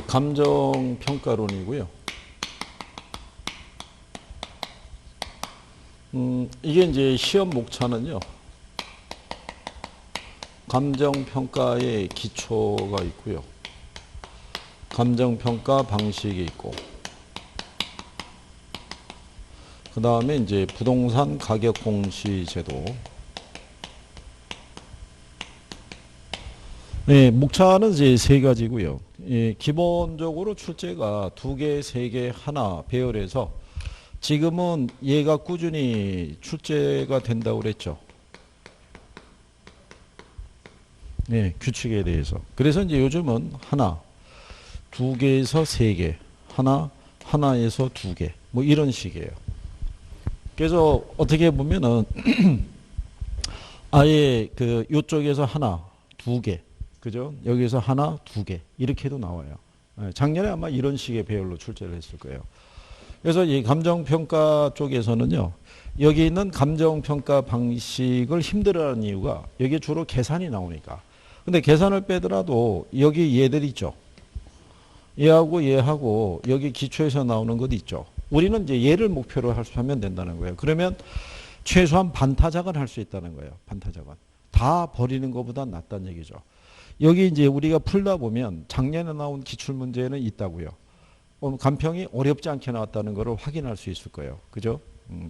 감정평가론이고요. 이게 이제 시험 목차는요. 감정평가의 기초가 있고요. 감정평가 방식이 있고, 그 다음에 이제 부동산 가격 공시 제도. 네, 목차는 이제 세 가지고요. 예, 기본적으로 출제가 2개, 3개, 하나 배열해서 지금은 얘가 꾸준히 출제가 된다고 그랬죠. 예, 규칙에 대해서. 그래서 이제 요즘은 하나, 2개에서 3개, 하나에서 2개, 뭐 이런 식이에요. 그래서 어떻게 보면은 아예 그 요쪽에서 하나, 2개, 그죠? 여기서 하나, 2개 이렇게도 나와요. 작년에 아마 이런 식의 배열로 출제를 했을 거예요. 그래서 이 감정평가 쪽에서는요. 여기 있는 감정평가 방식을 힘들어하는 이유가 여기 주로 계산이 나오니까. 근데 계산을 빼더라도 여기 얘들 있죠. 얘하고 얘하고 여기 기초에서 나오는 것 있죠. 우리는 이제 얘를 목표로 하면 된다는 거예요. 그러면 최소한 반타작은 할 수 있다는 거예요. 반타작은. 다 버리는 것보다 낫다는 얘기죠. 여기 이제 우리가 풀다 보면 작년에 나온 기출문제는 있다고요. 간평이 어렵지 않게 나왔다는 것을 확인할 수 있을 거예요. 그죠?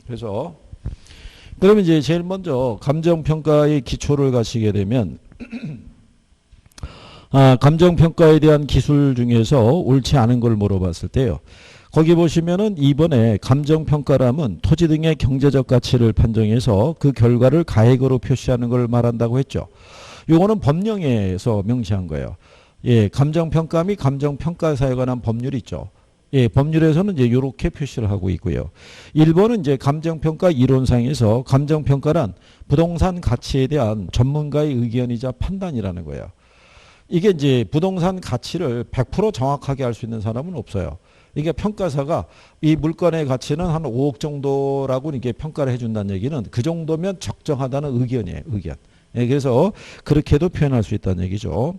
그래서 그러면 이제 제일 먼저 감정평가의 기초를 가시게 되면 감정평가에 대한 기술 중에서 옳지 않은 걸 물어봤을 때요. 거기 보시면은 이번에 감정평가라면 토지 등의 경제적 가치를 판정해서 그 결과를 가액으로 표시하는 걸 말한다고 했죠. 요거는 법령에서 명시한 거예요. 예, 감정평가 및 감정평가사에 관한 법률이 있죠. 예, 법률에서는 이제 요렇게 표시를 하고 있고요. 1번은 이제 감정평가 이론상에서 감정평가란 부동산 가치에 대한 전문가의 의견이자 판단이라는 거예요. 이게 이제 부동산 가치를 100% 정확하게 알 수 있는 사람은 없어요. 이게 평가사가 이 물건의 가치는 한 5억 정도라고 이게 평가를 해준다는 얘기는 그 정도면 적정하다는 의견이에요. 의견. 예, 그래서 그렇게도 표현할 수 있다는 얘기죠.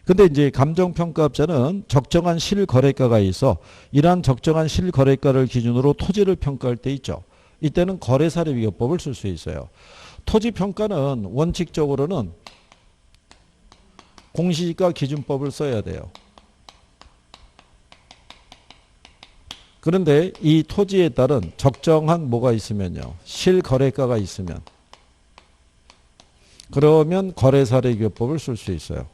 근데 이제 감정평가업자는 적정한 실거래가가 있어 이러한 적정한 실거래가를 기준으로 토지를 평가할 때 있죠. 이때는 거래사례비교법을 쓸 수 있어요. 토지평가는 원칙적으로는 공시지가 기준법을 써야 돼요. 그런데 이 토지에 따른 적정한 뭐가 있으면요. 실거래가가 있으면 그러면 거래사례비교법을 쓸 수 있어요.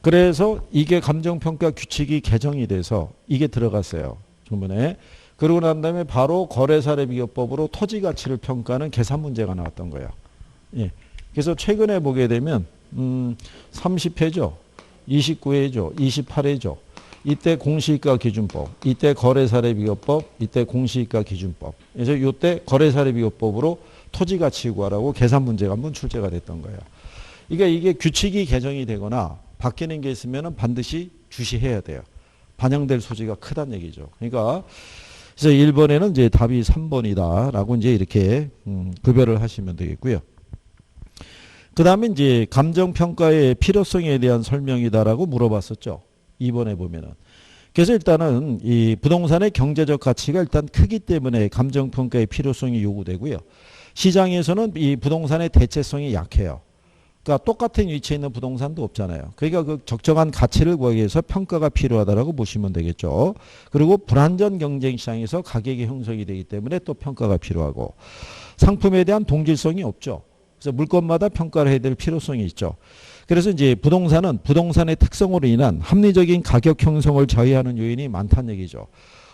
그래서 이게 감정평가 규칙이 개정이 돼서 이게 들어갔어요. 주문에. 그러고 난 다음에 바로 거래사례비교법으로 토지가치를 평가하는 계산 문제가 나왔던 거예요. 예. 그래서 최근에 보게 되면 30회죠. 29회죠. 28회죠. 이때 공시지가 기준법, 이때 거래사례비교법, 이때 공시지가 기준법. 그래서 이때 거래사례비교법으로 토지가치 구하라고 계산 문제가 한번 출제가 됐던 거예요. 그러니까 이게 규칙이 개정이 되거나 바뀌는 게 있으면 반드시 주시해야 돼요. 반영될 소지가 크다는 얘기죠. 그러니까 그래서 1번에는 이제 답이 3번이다라고 이제 이렇게 구별을 하시면 되겠고요. 그 다음에 이제 감정평가의 필요성에 대한 설명이다라고 물어봤었죠. 2번에 보면은. 그래서 일단은 이 부동산의 경제적 가치가 일단 크기 때문에 감정평가의 필요성이 요구되고요. 시장에서는 이 부동산의 대체성이 약해요. 그러니까 똑같은 위치에 있는 부동산도 없잖아요. 그러니까 그 적정한 가치를 구하기 위해서 평가가 필요하다라고 보시면 되겠죠. 그리고 불안전 경쟁 시장에서 가격이 형성이 되기 때문에 또 평가가 필요하고 상품에 대한 동질성이 없죠. 그래서 물건마다 평가를 해야 될 필요성이 있죠. 그래서 이제 부동산은 부동산의 특성으로 인한 합리적인 가격 형성을 저해하는 요인이 많다는 얘기죠.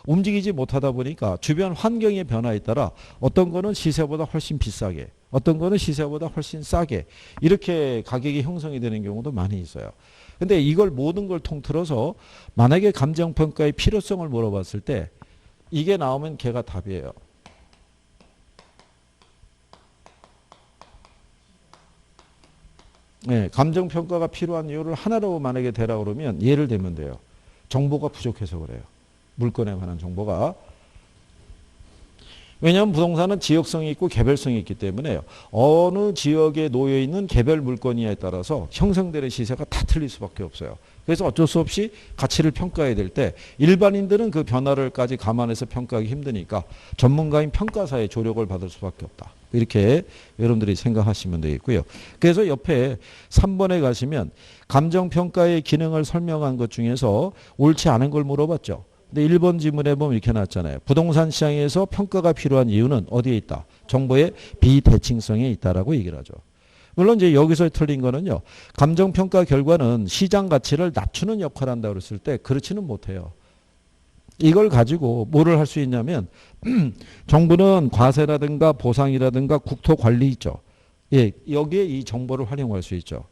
움직이지 못하다 보니까 주변 환경의 변화에 따라 어떤 거는 시세보다 훨씬 비싸게, 어떤 거는 시세보다 훨씬 싸게 이렇게 가격이 형성이 되는 경우도 많이 있어요. 근데 이걸 모든 걸 통틀어서 만약에 감정평가의 필요성을 물어봤을 때 이게 나오면 걔가 답이에요. 네, 감정평가가 필요한 이유를 하나로 만약에 대라 그러면 예를 들면 돼요. 정보가 부족해서 그래요. 물건에 관한 정보가. 왜냐하면 부동산은 지역성이 있고 개별성이 있기 때문에요. 어느 지역에 놓여 있는 개별 물건이냐에 따라서 형성되는 시세가 다 틀릴 수밖에 없어요. 그래서 어쩔 수 없이 가치를 평가해야 될 때 일반인들은 그 변화를까지 감안해서 평가하기 힘드니까 전문가인 평가사의 조력을 받을 수밖에 없다. 이렇게 여러분들이 생각하시면 되겠고요. 그래서 옆에 3번에 가시면 감정평가의 기능을 설명한 것 중에서 옳지 않은 걸 물어봤죠. 근데 1번 지문에 보면 이렇게 나왔잖아요. 부동산 시장에서 평가가 필요한 이유는 어디에 있다? 정보의 비대칭성에 있다라고 얘기를 하죠. 물론 이제 여기서 틀린 거는요. 감정평가 결과는 시장 가치를 낮추는 역할을 한다고 그랬을 때 그렇지는 못해요. 이걸 가지고 뭐를 할 수 있냐면 정부는 과세라든가 보상이라든가 국토관리 있죠. 예, 여기에 이 정보를 활용할 수 있죠.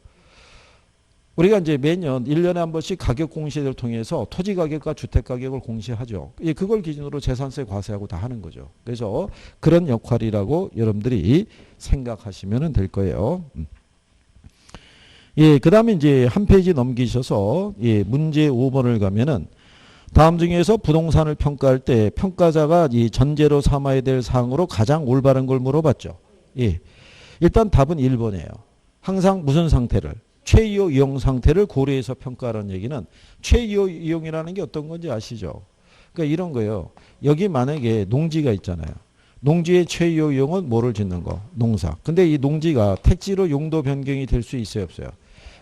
우리가 이제 매년 1년에 한 번씩 가격 공시를 통해서 토지 가격과 주택 가격을 공시하죠. 예, 그걸 기준으로 재산세 과세하고 다 하는 거죠. 그래서 그런 역할이라고 여러분들이 생각하시면 될 거예요. 예, 그 다음에 이제 한 페이지 넘기셔서 예, 문제 5번을 가면은 다음 중에서 부동산을 평가할 때 평가자가 이 전제로 삼아야 될 사항으로 가장 올바른 걸 물어봤죠. 예. 일단 답은 1번이에요. 항상 무슨 상태를? 최이호 이용 상태를 고려해서 평가하라는 얘기는 최이호 이용이라는 게 어떤 건지 아시죠? 그러니까 이런 거예요. 여기 만약에 농지가 있잖아요. 농지의 최이호 이용은 뭐를 짓는 거? 농사. 근데 이 농지가 택지로 용도 변경이 될 수 있어요, 없어요?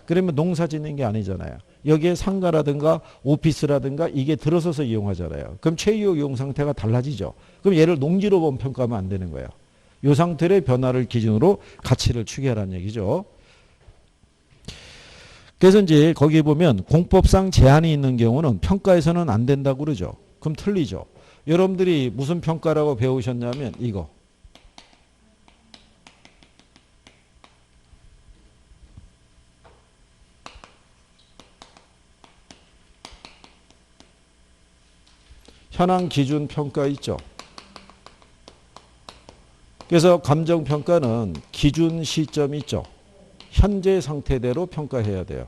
그러면 농사 짓는 게 아니잖아요. 여기에 상가라든가 오피스라든가 이게 들어서서 이용하잖아요. 그럼 최이호 이용 상태가 달라지죠. 그럼 얘를 농지로 평가하면 안 되는 거예요. 이 상태의 변화를 기준으로 가치를 추계하라는 얘기죠. 그래서 이제 거기에 보면 공법상 제한이 있는 경우는 평가에서는 안 된다고 그러죠. 그럼 틀리죠. 여러분들이 무슨 평가라고 배우셨냐면 이거. 현황 기준 평가 있죠. 그래서 감정평가는 기준 시점이 있죠. 현재 상태대로 평가해야 돼요.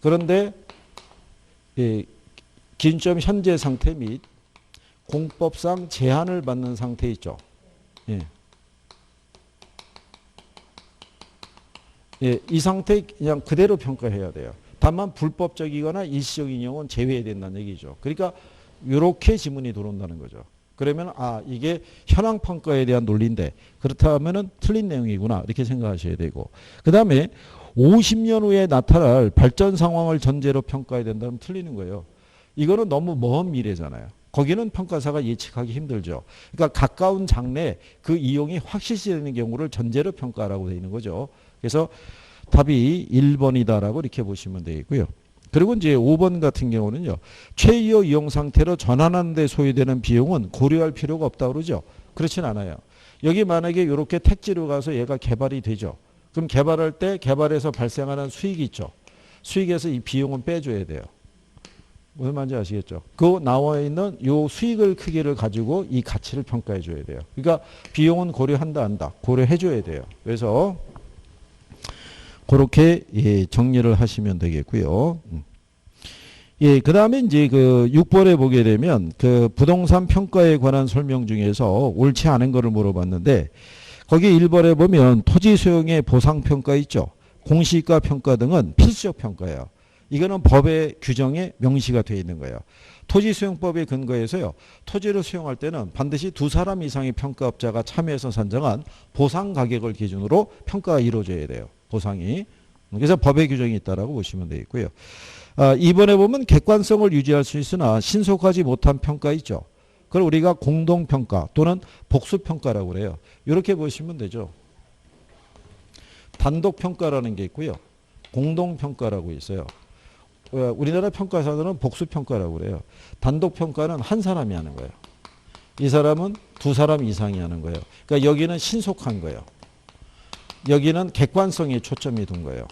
그런데 기준점 현재 상태 및 공법상 제한을 받는 상태 있죠. 예. 예, 이 상태 그냥 그대로 평가해야 돼요. 다만 불법적이거나 일시적인 경우는 제외해야 된다는 얘기죠. 그러니까 이렇게 지문이 들어온다는 거죠. 그러면 아 이게 현황 평가에 대한 논리인데 그렇다면은 틀린 내용이구나 이렇게 생각하셔야 되고 그 다음에 50년 후에 나타날 발전 상황을 전제로 평가해야 된다면 틀리는 거예요. 이거는 너무 먼 미래잖아요. 거기는 평가사가 예측하기 힘들죠. 그러니까 가까운 장래에 그 이용이 확실시되는 경우를 전제로 평가라고 되어 있는 거죠. 그래서 답이 1번이다라고 이렇게 보시면 되겠고요. 그리고 이제 5번 같은 경우는요. 최이호 이용 상태로 전환하는 데 소요되는 비용은 고려할 필요가 없다고 그러죠. 그렇진 않아요. 여기 만약에 이렇게 택지로 가서 얘가 개발이 되죠. 그럼 개발할 때 개발에서 발생하는 수익이 있죠. 수익에서 이 비용은 빼줘야 돼요. 무슨 말인지 아시겠죠? 그 나와 있는 요 수익을 크기를 가지고 이 가치를 평가해 줘야 돼요. 그러니까 비용은 고려한다 한다. 고려해 줘야 돼요. 그래서 그렇게 예, 정리를 하시면 되겠고요. 예, 그다음에 이제 그 6번에 보게 되면 그 부동산 평가에 관한 설명 중에서 옳지 않은 거를 물어봤는데 거기 1번에 보면 토지 수용의 보상 평가 있죠. 공시가 평가 등은 필수적 평가예요. 이거는 법의 규정에 명시가 되어 있는 거예요. 토지 수용법에 근거해서요. 토지를 수용할 때는 반드시 2사람 이상의 평가업자가 참여해서 산정한 보상 가격을 기준으로 평가가 이루어져야 돼요. 보상이. 그래서 법의 규정이 있다라고 보시면 되겠고요. 2번에 보면 객관성을 유지할 수 있으나 신속하지 못한 평가 있죠. 그걸 우리가 공동평가 또는 복수평가라고 그래요. 이렇게 보시면 되죠. 단독평가라는 게 있고요. 공동평가라고 있어요. 우리나라 평가사들은 복수평가라고 그래요. 단독평가는 한 사람이 하는 거예요. 이 사람은 2사람 이상이 하는 거예요. 그러니까 여기는 신속한 거예요. 여기는 객관성에 초점이 둔 거예요.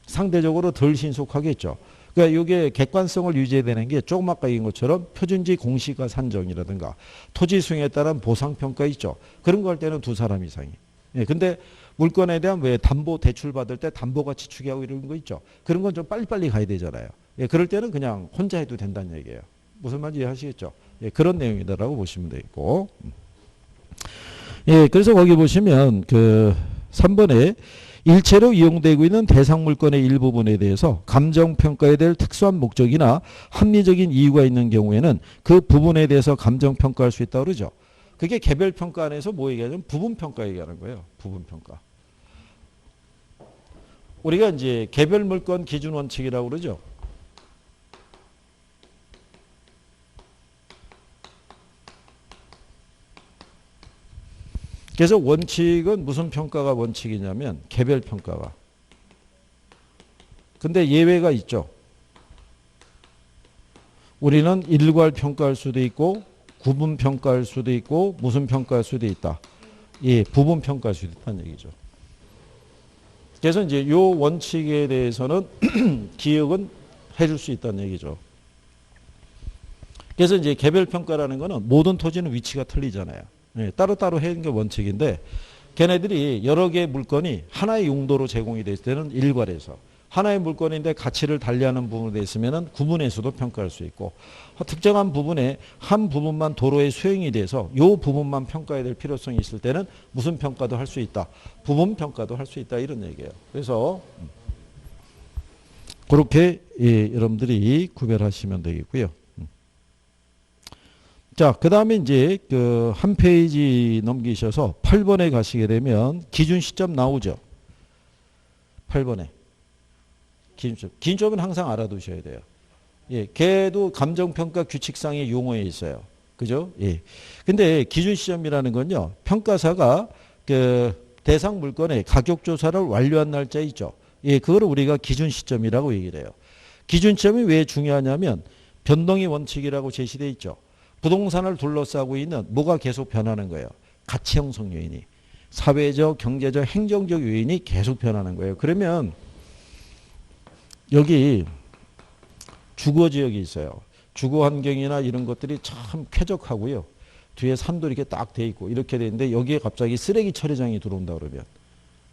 상대적으로 덜 신속하겠죠. 그러니까 이게 객관성을 유지해야 되는 게 조금 아까 얘기한 것처럼 표준지 공시가 산정이라든가 토지 수용에 따른 보상평가 있죠. 그런 거 할 때는 2사람 이상이. 예, 근데 물건에 대한 왜 담보 대출 받을 때 담보가치 추계하고 이런 거 있죠. 그런 건 좀 빨리빨리 가야 되잖아요. 예, 그럴 때는 그냥 혼자 해도 된다는 얘기예요. 무슨 말인지 이해하시겠죠? 예, 그런 내용이다라고 보시면 되겠고. 예, 그래서 거기 보시면 그 3번에 일체로 이용되고 있는 대상 물건의 일부분에 대해서 감정평가에 될 특수한 목적이나 합리적인 이유가 있는 경우에는 그 부분에 대해서 감정평가할 수 있다고 그러죠. 그게 개별평가 안에서 뭐 얘기하냐면 부분평가 얘기하는 거예요. 부분평가. 우리가 이제 개별 물건 기준 원칙이라고 그러죠. 그래서 원칙은 무슨 평가가 원칙이냐면 개별 평가가. 근데 예외가 있죠. 우리는 일괄 평가할 수도 있고 구분 평가할 수도 있고 무슨 평가할 수도 있다. 예, 부분 평가할 수도 있다는 얘기죠. 그래서 이제 요 원칙에 대해서는 기억은 해줄 수 있다는 얘기죠. 그래서 이제 개별 평가라는 거는 모든 토지는 위치가 틀리잖아요. 예, 따로따로 해는 게 원칙인데 걔네들이 여러 개의 물건이 하나의 용도로 제공이 됐을 때는 일괄해서 하나의 물건인데 가치를 달리하는 부분에 돼 있으면 구분해서도 평가할 수 있고 특정한 부분에 한 부분만 도로에 수용이 돼서 이 부분만 평가해야 될 필요성이 있을 때는 무슨 평가도 할 수 있다. 부분 평가도 할 수 있다 이런 얘기예요. 그래서 그렇게 예, 여러분들이 구별하시면 되겠고요. 자, 그 다음에 이제 그 한 페이지 넘기셔서 8번에 가시게 되면 기준 시점 나오죠. 8번에. 기준 시점. 기준 시점은 항상 알아두셔야 돼요. 예, 걔도 감정평가 규칙상의 용어에 있어요. 그죠? 예. 근데 기준 시점이라는 건요, 평가사가 그 대상 물건의 가격 조사를 완료한 날짜 있죠. 예, 그거를 우리가 기준 시점이라고 얘기를 해요. 기준 시점이 왜 중요하냐면 변동의 원칙이라고 제시되어 있죠. 부동산을 둘러싸고 있는 뭐가 계속 변하는 거예요. 가치 형성 요인이. 사회적, 경제적, 행정적 요인이 계속 변하는 거예요. 그러면 여기 주거 지역이 있어요. 주거 환경이나 이런 것들이 참 쾌적하고요. 뒤에 산도 이렇게 딱 돼 있고 이렇게 돼 있는데 여기에 갑자기 쓰레기 처리장이 들어온다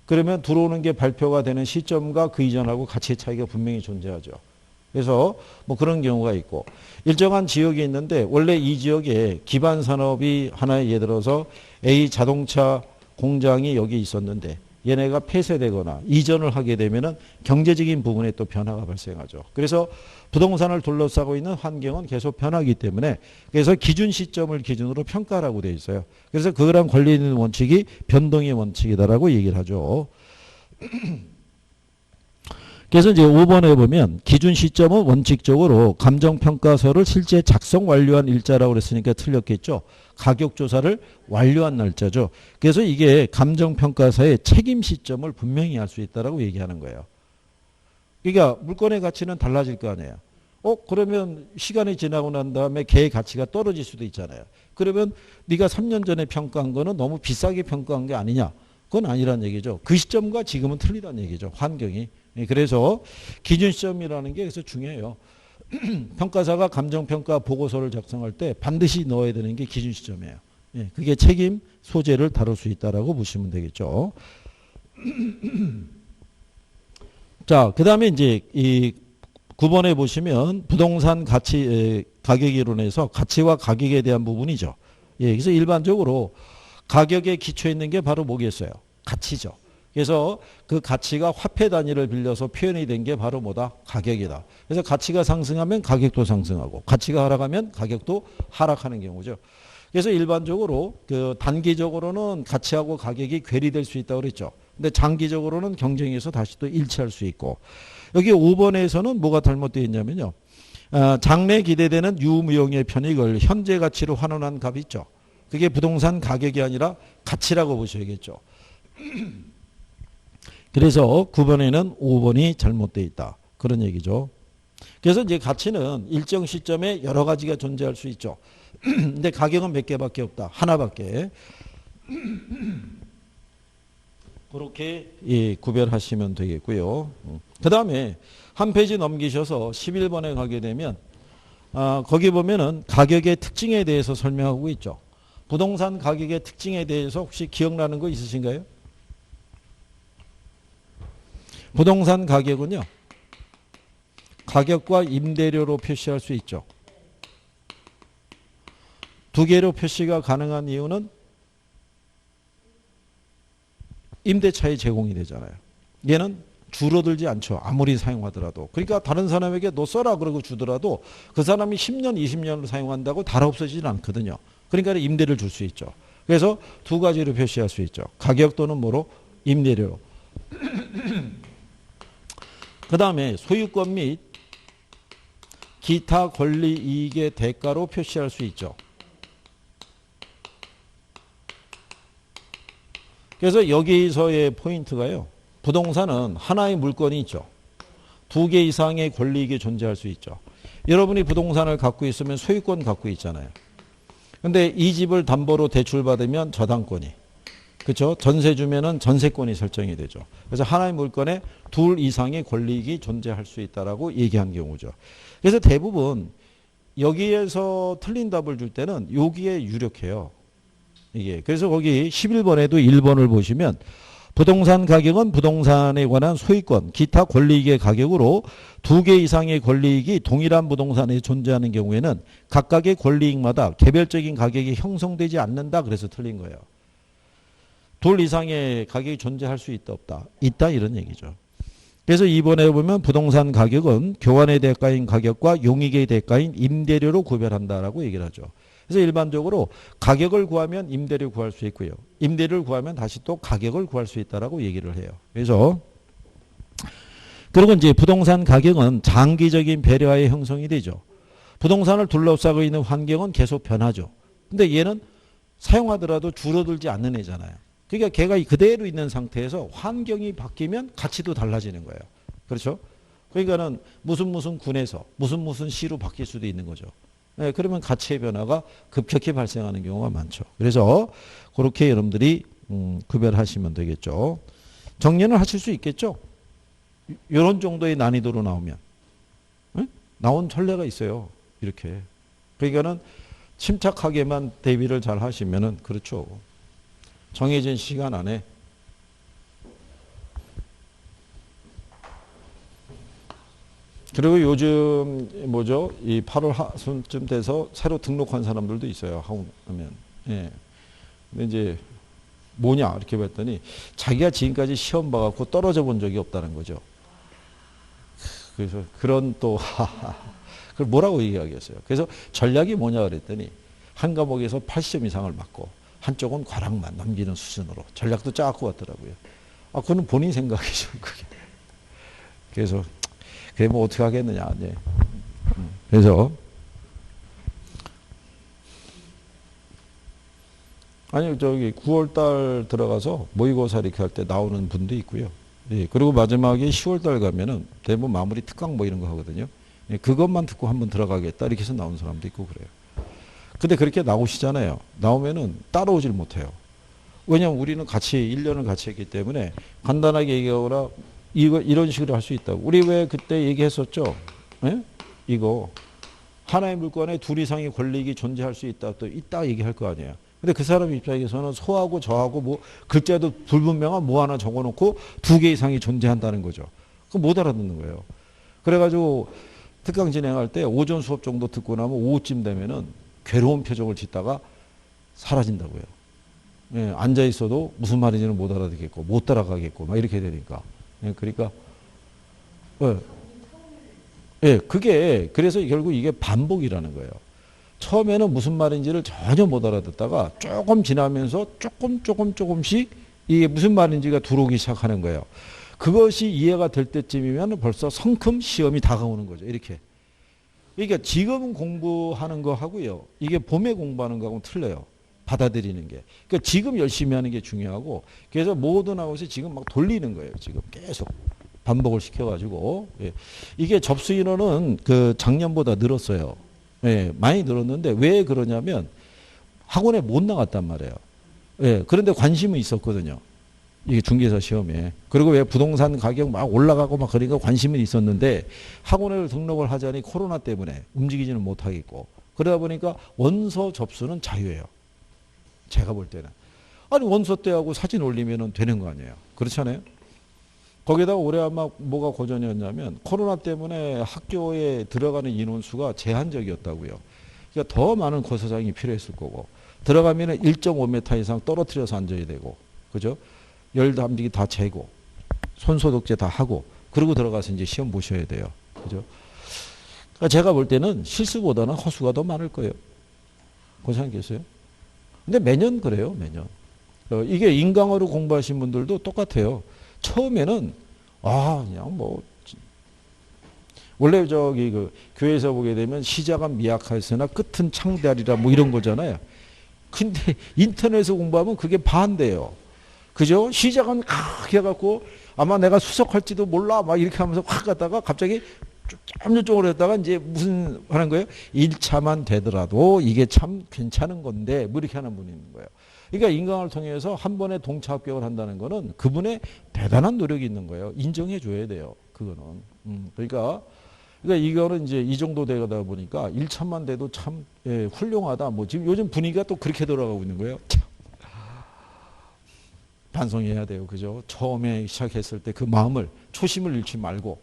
그러면 들어오는 게 발표가 되는 시점과 그 이전하고 가치의 차이가 분명히 존재하죠. 그래서 뭐 그런 경우가 있고 일정한 지역이 있는데 원래 이 지역에 기반 산업이 하나의 예를 들어서 A 자동차 공장이 여기 있었는데 얘네가 폐쇄되거나 이전을 하게 되면은 경제적인 부분에 또 변화가 발생하죠. 그래서 부동산을 둘러싸고 있는 환경은 계속 변하기 때문에 그래서 기준 시점을 기준으로 평가라고 되어 있어요. 그래서 그거랑 관련 있는 원칙이 변동의 원칙이다라고 얘기를 하죠. 그래서 이제 5번에 보면 기준 시점은 원칙적으로 감정평가서를 실제 작성 완료한 일자라고 그랬으니까 틀렸겠죠. 가격조사를 완료한 날짜죠. 그래서 이게 감정평가서의 책임 시점을 분명히 알 수 있다고 얘기하는 거예요. 그러니까 물건의 가치는 달라질 거 아니에요. 그러면 시간이 지나고 난 다음에 걔의 가치가 떨어질 수도 있잖아요. 그러면 네가 3년 전에 평가한 거는 너무 비싸게 평가한 게 아니냐. 그건 아니란 얘기죠. 그 시점과 지금은 틀리다는 얘기죠. 환경이. 그래서 기준 시점이라는 게 그래서 중요해요. 평가사가 감정평가 보고서를 작성할 때 반드시 넣어야 되는 게 기준 시점이에요. 그게 책임 소재를 다룰 수 있다라고 보시면 되겠죠. 자, 그 다음에 이제 이 9번에 보시면 부동산 가치, 가격 이론에서 가치와 가격에 대한 부분이죠. 그래서 일반적으로 가격에 기초해 있는 게 바로 뭐겠어요? 가치죠. 그래서 그 가치가 화폐 단위를 빌려서 표현이 된 게 바로 뭐다? 가격이다. 그래서 가치가 상승하면 가격도 상승하고 가치가 하락하면 가격도 하락하는 경우죠. 그래서 일반적으로 그 단기적으로는 가치하고 가격이 괴리될 수 있다고 그랬죠. 근데 장기적으로는 경쟁에서 다시 또 일치할 수 있고 여기 5번에서는 뭐가 잘못되어 있냐면요. 장래 기대되는 유무용의 편익을 현재 가치로 환원한 값이 있죠. 그게 부동산 가격이 아니라 가치라고 보셔야겠죠. 그래서 9번에는 5번이 잘못되어 있다. 그런 얘기죠. 그래서 이제 가치는 일정 시점에 여러 가지가 존재할 수 있죠. 근데 가격은 몇 개밖에 없다. 하나밖에. 그렇게 구별하시면 되겠고요. 그 다음에 한 페이지 넘기셔서 11번에 가게 되면 거기 보면은 가격의 특징에 대해서 설명하고 있죠. 부동산 가격의 특징에 대해서 혹시 기억나는 거 있으신가요? 부동산 가격은요. 가격과 임대료로 표시할 수 있죠. 두 개로 표시가 가능한 이유는 임대차에 제공이 되잖아요. 얘는 줄어들지 않죠. 아무리 사용하더라도. 그러니까 다른 사람에게 너 써라 그러고 주더라도 그 사람이 10년, 20년을 사용한다고 다 없어지진 않거든요. 그러니까 임대를 줄 수 있죠. 그래서 두 가지로 표시할 수 있죠. 가격 또는 뭐로? 임대료로. 그 다음에 소유권 및 기타 권리 이익의 대가로 표시할 수 있죠. 그래서 여기서의 포인트가요. 부동산은 하나의 물건이 있죠. 두 개 이상의 권리이익이 존재할 수 있죠. 여러분이 부동산을 갖고 있으면 소유권 갖고 있잖아요. 근데 이 집을 담보로 대출받으면 저당권이. 그렇죠? 전세 주면은 전세권이 설정이 되죠. 그래서 하나의 물건에 둘 이상의 권리이익이 존재할 수 있다라고 얘기한 경우죠. 그래서 대부분 여기에서 틀린 답을 줄 때는 여기에 유력해요. 이게. 그래서 거기 11번에도 1번을 보시면 부동산 가격은 부동산에 관한 소유권, 기타 권리이익의 가격으로 두 개 이상의 권리이익이 동일한 부동산에 존재하는 경우에는 각각의 권리이익마다 개별적인 가격이 형성되지 않는다. 그래서 틀린 거예요. 둘 이상의 가격이 존재할 수 있다 없다. 있다 이런 얘기죠. 그래서 이번에 보면 부동산 가격은 교환의 대가인 가격과 용익의 대가인 임대료로 구별한다라고 얘기를 하죠. 그래서 일반적으로 가격을 구하면 임대료 구할 수 있고요. 임대료를 구하면 다시 또 가격을 구할 수 있다라고 얘기를 해요. 그래서 그리고 이제 부동산 가격은 장기적인 배려하에 형성이 되죠. 부동산을 둘러싸고 있는 환경은 계속 변하죠. 근데 얘는 사용하더라도 줄어들지 않는 애잖아요. 그러니까 걔가 그대로 있는 상태에서 환경이 바뀌면 가치도 달라지는 거예요. 그렇죠? 그러니까는 무슨 군에서 무슨 시로 바뀔 수도 있는 거죠. 네, 그러면 가치의 변화가 급격히 발생하는 경우가 많죠. 그래서 그렇게 여러분들이 구별하시면 되겠죠. 정리는 하실 수 있겠죠? 이런 정도의 난이도로 나오면. 네? 나온 전례가 있어요. 이렇게. 그러니까는 침착하게만 대비를 잘 하시면은 그렇죠. 정해진 시간 안에 그리고 요즘 뭐죠? 이 8월 하순쯤 돼서 새로 등록한 사람들도 있어요. 하면. 예. 근데 이제 뭐냐 이렇게 봤더니 자기가 지금까지 시험 봐갖고 떨어져 본 적이 없다는 거죠. 그래서 그런 또 그걸 뭐라고 얘기하겠어요. 그래서 전략이 뭐냐 그랬더니 한 과목에서 80점 이상을 맞고 한쪽은 과락만 넘기는 수준으로 전략도 짜고 왔더라고요. 아, 그건 본인 생각이죠. 그게. 그래서 그래 뭐 어떻게 하겠느냐. 네. 그래서 아니 저기 9월달 들어가서 모의고사 이렇게 할 때 나오는 분도 있고요. 예. 그리고 마지막에 10월달 가면은 대부분 마무리 특강 뭐 이런 거 하거든요. 예. 그것만 듣고 한번 들어가겠다 이렇게 해서 나온 사람도 있고 그래요. 근데 그렇게 나오시잖아요. 나오면은 따라오질 못해요. 왜냐하면 우리는 같이 1년을 같이 했기 때문에 간단하게 얘기하거나 이런 식으로 할 수 있다고. 우리 왜 그때 얘기했었죠? 예? 이거 하나의 물건에 둘 이상의 권리이익이 존재할 수 있다. 또 있다 얘기할 거 아니에요. 근데 그 사람 입장에서는 소하고 저하고 뭐 글자도 불분명한 뭐 하나 적어놓고 두 개 이상이 존재한다는 거죠. 그거 못 알아듣는 거예요. 그래가지고 특강 진행할 때 오전 수업 정도 듣고 나면 오후쯤 되면은 괴로운 표정을 짓다가 사라진다고요. 예, 앉아 있어도 무슨 말인지는 못 알아듣겠고 못 따라가겠고 막 이렇게 되니까. 예, 그러니까 예, 그게 그래서 결국 이게 반복이라는 거예요. 처음에는 무슨 말인지를 전혀 못 알아듣다가 조금 지나면서 조금씩 이게 무슨 말인지가 들어오기 시작하는 거예요. 그것이 이해가 될 때쯤이면 벌써 성큼 시험이 다가오는 거죠. 이렇게. 그러니까 지금 공부하는 거 하고요. 이게 봄에 공부하는 거하고는 틀려요. 받아들이는 게. 그러니까 지금 열심히 하는 게 중요하고 그래서 모든 아웃이 지금 막 돌리는 거예요. 지금 계속 반복을 시켜가지고. 예. 이게 접수 인원은 그 작년보다 늘었어요. 예, 많이 늘었는데 왜 그러냐면 학원에 못 나갔단 말이에요. 예, 그런데 관심은 있었거든요. 이게 중개사 시험에. 그리고 왜 부동산 가격 막 올라가고 막 그러니까 관심은 있었는데 학원을 등록을 하자니 코로나 때문에 움직이지는 못하겠고 그러다 보니까 원서 접수는 자유예요. 제가 볼 때는. 아니 원서 때하고 사진 올리면 되는 거 아니에요. 그렇잖아요. 거기다가 올해 아마 뭐가 고전이었냐면 코로나 때문에 학교에 들어가는 인원수가 제한적이었다고요. 그러니까 더 많은 코스장이 필요했을 거고 들어가면 1.5m 이상 떨어뜨려서 앉아야 되고 그죠? 열 담비기 다 재고 손소독제 다 하고 그러고 들어가서 이제 시험 보셔야 돼요. 그죠? 그러니까 제가 볼 때는 실수보다는 허수가 더 많을 거예요. 그렇지 않겠어요? 근데 매년 그래요, 매년. 이게 인강어로 공부하신 분들도 똑같아요. 처음에는 그냥 뭐 원래 저기 그 교회에서 보게 되면 시작은 미약하였으나 끝은 창대하리라 뭐 이런 거잖아요. 근데 인터넷에서 공부하면 그게 반대예요. 그죠? 시작은 크게 해갖고 아마 내가 수석할지도 몰라 막 이렇게 하면서 확 갔다가 갑자기 점점적으로 했다가 이제 무슨 하는 거예요? 1차만 되더라도 이게 참 괜찮은 건데 뭐 이렇게 하는 분이 있는 거예요. 그러니까 인강을 통해서 한 번에 동차 합격을 한다는 거는 그분의 대단한 노력이 있는 거예요. 인정해 줘야 돼요. 그거는. 그러니까 이거는 이제 이 정도 되다 보니까 1차만 돼도 참 훌륭하다. 뭐 지금 요즘 분위기가 또 그렇게 돌아가고 있는 거예요. 참. 반성해야 돼요. 그죠? 처음에 시작했을 때 그 마음을 초심을 잃지 말고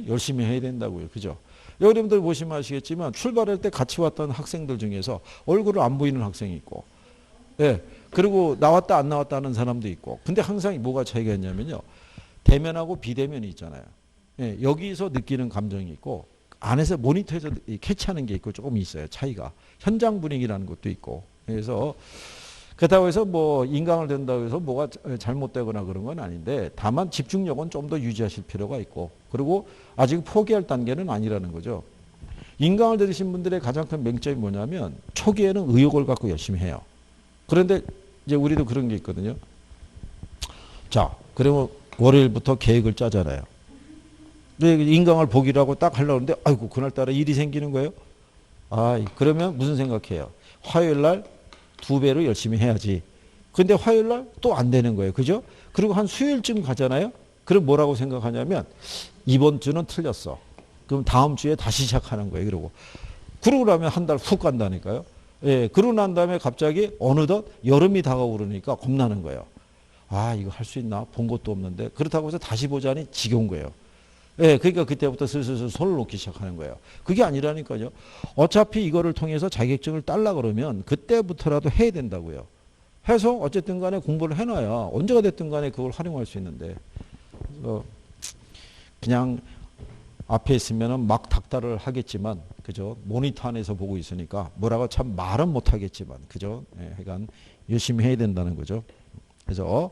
열심히 해야 된다고요. 그죠? 여러분들 보시면 아시겠지만 출발할 때 같이 왔던 학생들 중에서 얼굴을 안 보이는 학생이 있고 그리고 나왔다 안 나왔다 하는 사람도 있고 근데 항상 뭐가 차이가 있냐면요. 대면하고 비대면이 있잖아요. 여기서 느끼는 감정이 있고 안에서 모니터에서 캐치하는 게 있고 조금 있어요. 차이가. 현장 분위기라는 것도 있고. 그래서 그렇다고 해서 뭐 인강을 된다고 해서 뭐가 잘못되거나 그런 건 아닌데 다만 집중력은 좀 더 유지하실 필요가 있고 그리고 아직 포기할 단계는 아니라는 거죠. 인강을 들으신 분들의 가장 큰 맹점이 뭐냐면 초기에는 의욕을 갖고 열심히 해요. 그런데 이제 우리도 그런 게 있거든요. 자, 그러면 월요일부터 계획을 짜잖아요. 인강을 보기로 하고 딱 하려고 하는데 아이고 그날따라 일이 생기는 거예요. 그러면 무슨 생각해요? 화요일 날 2배로 열심히 해야지. 근데 화요일 날 또 안 되는 거예요. 그죠? 그리고 한 수요일쯤 가잖아요. 그럼 뭐라고 생각하냐면 이번 주는 틀렸어. 그럼 다음 주에 다시 시작하는 거예요. 그러고 나면 한 달 훅 간다니까요. 그러고 난 다음에 갑자기 어느덧 여름이 다가오고 그러니까 겁나는 거예요. 이거 할 수 있나? 본 것도 없는데. 그렇다고 해서 다시 보자니 지겨운 거예요. 그러니까 그때부터 슬슬 손을 놓기 시작하는 거예요. 그게 아니라니까요. 어차피 이거를 통해서 자격증을 따려 그러면 그때부터라도 해야 된다고요. 해서 어쨌든 간에 공부를 해놔야 언제가 됐든 간에 그걸 활용할 수 있는데 그냥 앞에 있으면은 막 닥달을 하겠지만 그죠? 모니터 안에서 보고 있으니까 뭐라고 참 말은 못 하겠지만 그죠? 그러니까 열심히 해야 된다는 거죠. 그래서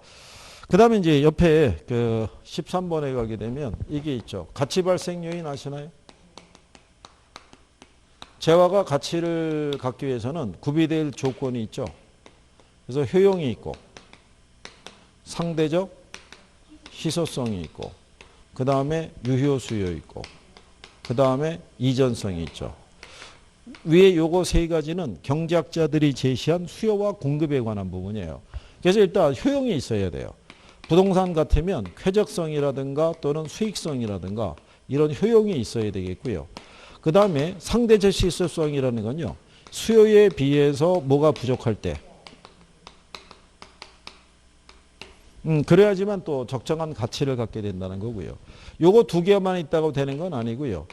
그 다음에 이제 옆에 그 13번에 가게 되면 이게 있죠. 가치 발생 요인 아시나요? 재화가 가치를 갖기 위해서는 구비될 조건이 있죠. 그래서 효용이 있고 상대적 희소성이 있고 그 다음에 유효 수요 있고 그 다음에 이전성이 있죠. 위에 요거 세 가지는 경제학자들이 제시한 수요와 공급에 관한 부분이에요. 그래서 일단 효용이 있어야 돼요. 부동산 같으면 쾌적성이라든가 또는 수익성이라든가 이런 효용이 있어야 되겠고요. 그 다음에 상대적 희소성이라는 건요. 수요에 비해서 뭐가 부족할 때 그래야지만 또 적정한 가치를 갖게 된다는 거고요. 요거 두 개만 있다고 되는 건 아니고요.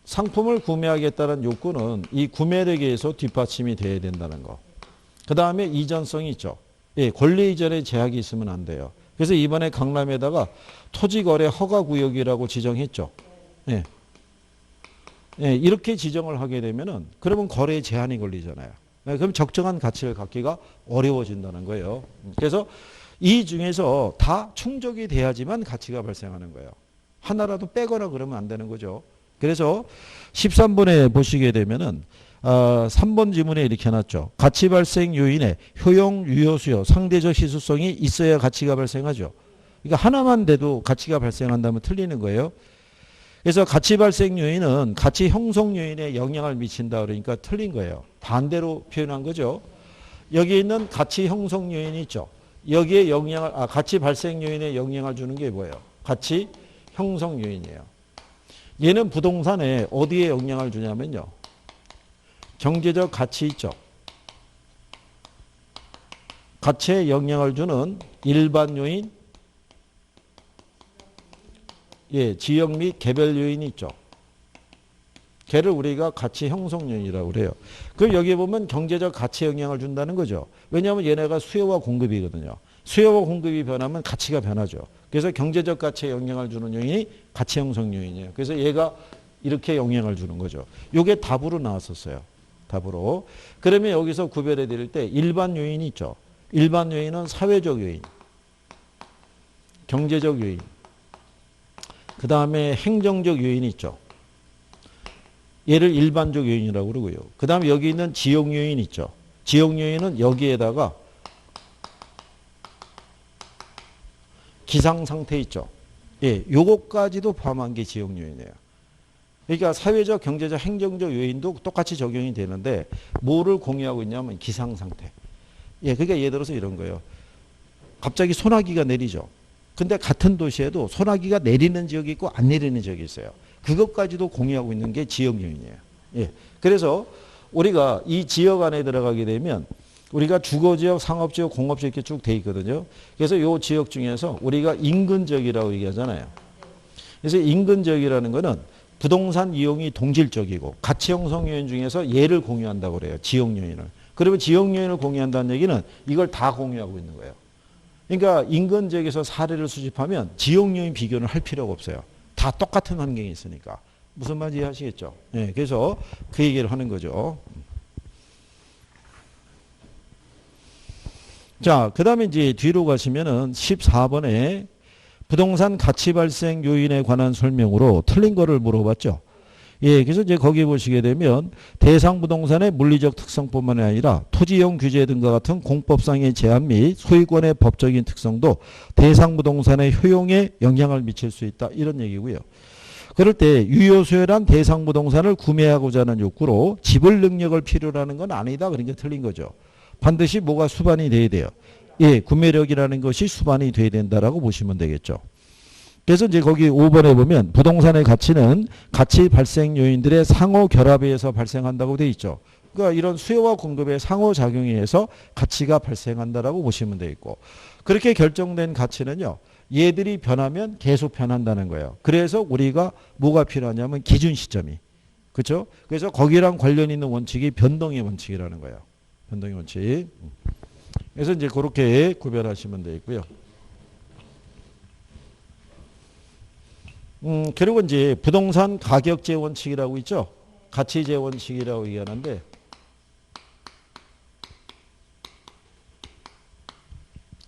상품을 구매하겠다는 욕구는 이 구매력에 의해서 뒷받침이 돼야 된다는 거. 그 다음에 이전성이 있죠. 권리 이전에 제약이 있으면 안 돼요. 그래서 이번에 강남에다가 토지거래 허가구역이라고 지정했죠. 이렇게 지정을 하게 되면은 그러면 거래에 제한이 걸리잖아요. 그럼 적정한 가치를 갖기가 어려워진다는 거예요. 그래서 이 중에서 다 충족이 돼야지만 가치가 발생하는 거예요. 하나라도 빼거나 그러면 안 되는 거죠. 그래서 13번에 보시게 되면은 3번 지문에 이렇게 해놨죠. 가치 발생 요인에 효용, 유효, 수요, 상대적 희소성이 있어야 가치가 발생하죠. 그러니까 하나만 돼도 가치가 발생한다면 틀리는 거예요. 그래서 가치 발생 요인은 가치 형성 요인에 영향을 미친다 그러니까 틀린 거예요. 반대로 표현한 거죠. 여기 있는 가치 형성 요인이 있죠. 여기에 가치 발생 요인에 영향을 주는 게 뭐예요? 가치 형성 요인이에요. 얘는 부동산에 어디에 영향을 주냐면요. 경제적 가치 있죠. 가치에 영향을 주는 일반 요인, 지역 및 개별 요인이 있죠. 걔를 우리가 가치 형성 요인이라고 그래요. 그럼 여기 보면 경제적 가치에 영향을 준다는 거죠. 왜냐하면 얘네가 수요와 공급이거든요. 수요와 공급이 변하면 가치가 변하죠. 그래서 경제적 가치에 영향을 주는 요인이 가치 형성 요인이에요. 그래서 얘가 이렇게 영향을 주는 거죠. 이게 답으로 나왔었어요. 답으로. 그러면 여기서 구별해 드릴 때 일반 요인이 있죠. 일반 요인은 사회적 요인, 경제적 요인, 그 다음에 행정적 요인이 있죠. 얘를 일반적 요인이라고 그러고요. 그 다음에 여기 있는 지역 요인 있죠. 지역 요인은 여기에다가 기상 상태 있죠. 예, 요것까지도 포함한 게 지역 요인이에요. 그러니까 사회적, 경제적, 행정적 요인도 똑같이 적용이 되는데 뭐를 공유하고 있냐면 기상 상태. 예, 그러니까 예를 들어서 이런 거예요. 갑자기 소나기가 내리죠. 근데 같은 도시에도 소나기가 내리는 지역이 있고 안 내리는 지역이 있어요. 그것까지도 공유하고 있는 게 지역 요인이에요. 예. 그래서 우리가 이 지역 안에 들어가게 되면 우리가 주거지역, 상업지역, 공업지역 이렇게 쭉 돼 있거든요. 그래서 이 지역 중에서 우리가 인근 지역이라고 얘기하잖아요. 그래서 인근 지역이라는 거는 부동산 이용이 동질적이고 가치 형성 요인 중에서 얘를 공유한다고 그래요. 지역 요인을. 그러면 지역 요인을 공유한다는 얘기는 이걸 다 공유하고 있는 거예요. 그러니까 인근 지역에서 사례를 수집하면 지역 요인 비교는 할 필요가 없어요. 다 똑같은 환경이 있으니까. 무슨 말인지 이해하시겠죠? 네, 그래서 그 얘기를 하는 거죠. 자, 그 다음에 이제 뒤로 가시면은 14번에 부동산 가치 발생 요인에 관한 설명으로 틀린 거를 물어봤죠. 예, 그래서 이제 거기 보시게 되면 대상 부동산의 물리적 특성뿐만 아니라 토지용 규제 등과 같은 공법상의 제한 및 소유권의 법적인 특성도 대상 부동산의 효용에 영향을 미칠 수 있다. 이런 얘기고요. 그럴 때 유효소유란 대상 부동산을 구매하고자 하는 욕구로 지불 능력을 필요로 하는 건 아니다. 그런 게 틀린 거죠. 반드시 뭐가 수반이 돼야 돼요. 예, 구매력이라는 것이 수반이 돼야 된다라고 보시면 되겠죠. 그래서 이제 거기 5번에 보면 부동산의 가치는 가치 발생 요인들의 상호 결합에 의해서 발생한다고 돼 있죠. 그러니까 이런 수요와 공급의 상호작용에 의해서 가치가 발생한다라고 보시면 돼 있고, 그렇게 결정된 가치는요, 얘들이 변하면 계속 변한다는 거예요. 그래서 우리가 뭐가 필요하냐면 기준 시점이. 그렇죠? 그래서 거기랑 관련 있는 원칙이 변동의 원칙이라는 거예요. 변동의 원칙. 그래서 이제 그렇게 구별하시면 되겠고요. 그리고 이제 부동산 가격제 원칙이라고 있죠. 가치제 원칙이라고 얘기하는데,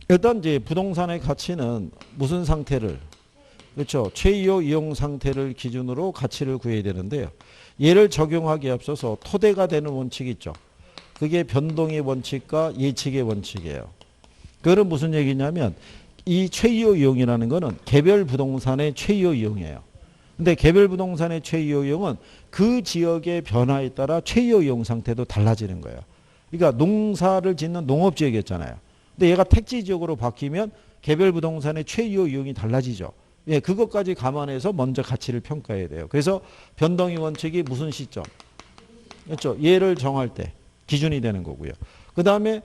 일단 이제 부동산의 가치는 무슨 상태를, 그렇죠, 최이호 이용 상태를 기준으로 가치를 구해야 되는데요. 얘를 적용하기에 앞서서 토대가 되는 원칙이 있죠. 그게 변동의 원칙과 예측의 원칙이에요. 그거는 무슨 얘기냐면 이 최이호 이용이라는 거는 개별 부동산의 최이호 이용이에요. 근데 개별 부동산의 최이호 이용은 그 지역의 변화에 따라 최이호 이용 상태도 달라지는 거예요. 그러니까 농사를 짓는 농업지역이었잖아요. 근데 얘가 택지 지역으로 바뀌면 개별 부동산의 최이호 이용이 달라지죠. 예, 그것까지 감안해서 먼저 가치를 평가해야 돼요. 그래서 변동의 원칙이 무슨 시점? 그렇죠. 얘를 정할 때 기준이 되는 거고요. 그 다음에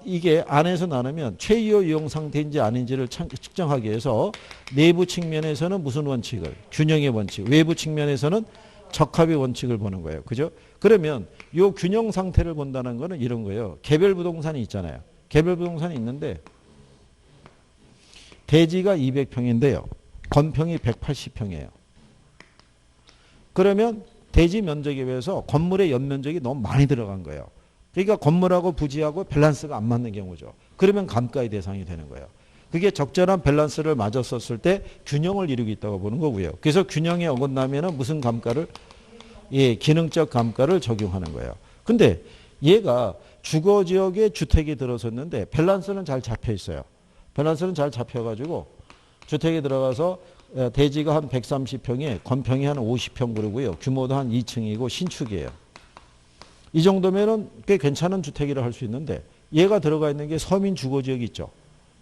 이게 안에서 나누면 최이호 이용 상태인지 아닌지를 측정하기 위해서 내부 측면에서는 무슨 원칙을? 균형의 원칙. 외부 측면에서는 적합의 원칙을 보는 거예요. 그죠? 그러면 이 균형 상태를 본다는 거는 이런 거예요. 개별 부동산이 있잖아요. 개별 부동산이 있는데 대지가 200평인데요. 건평이 180평이에요. 그러면 대지 면적에 비해서 건물의 연면적이 너무 많이 들어간 거예요. 그러니까 건물하고 부지하고 밸런스가 안 맞는 경우죠. 그러면 감가의 대상이 되는 거예요. 그게 적절한 밸런스를 맞았었을 때 균형을 이루고 있다고 보는 거고요. 그래서 균형에 어긋나면 무슨 감가를? 예, 기능적 감가를 적용하는 거예요. 근데 얘가 주거지역에 주택이 들어섰는데 밸런스는 잘 잡혀 있어요. 밸런스는 잘 잡혀가지고 주택에 들어가서 대지가 한 130평에 건평이 한 50평 그러고요. 규모도 한 2층이고 신축이에요. 이 정도면은 꽤 괜찮은 주택이라 할 수 있는데 얘가 들어가 있는 게 서민 주거지역이 있죠.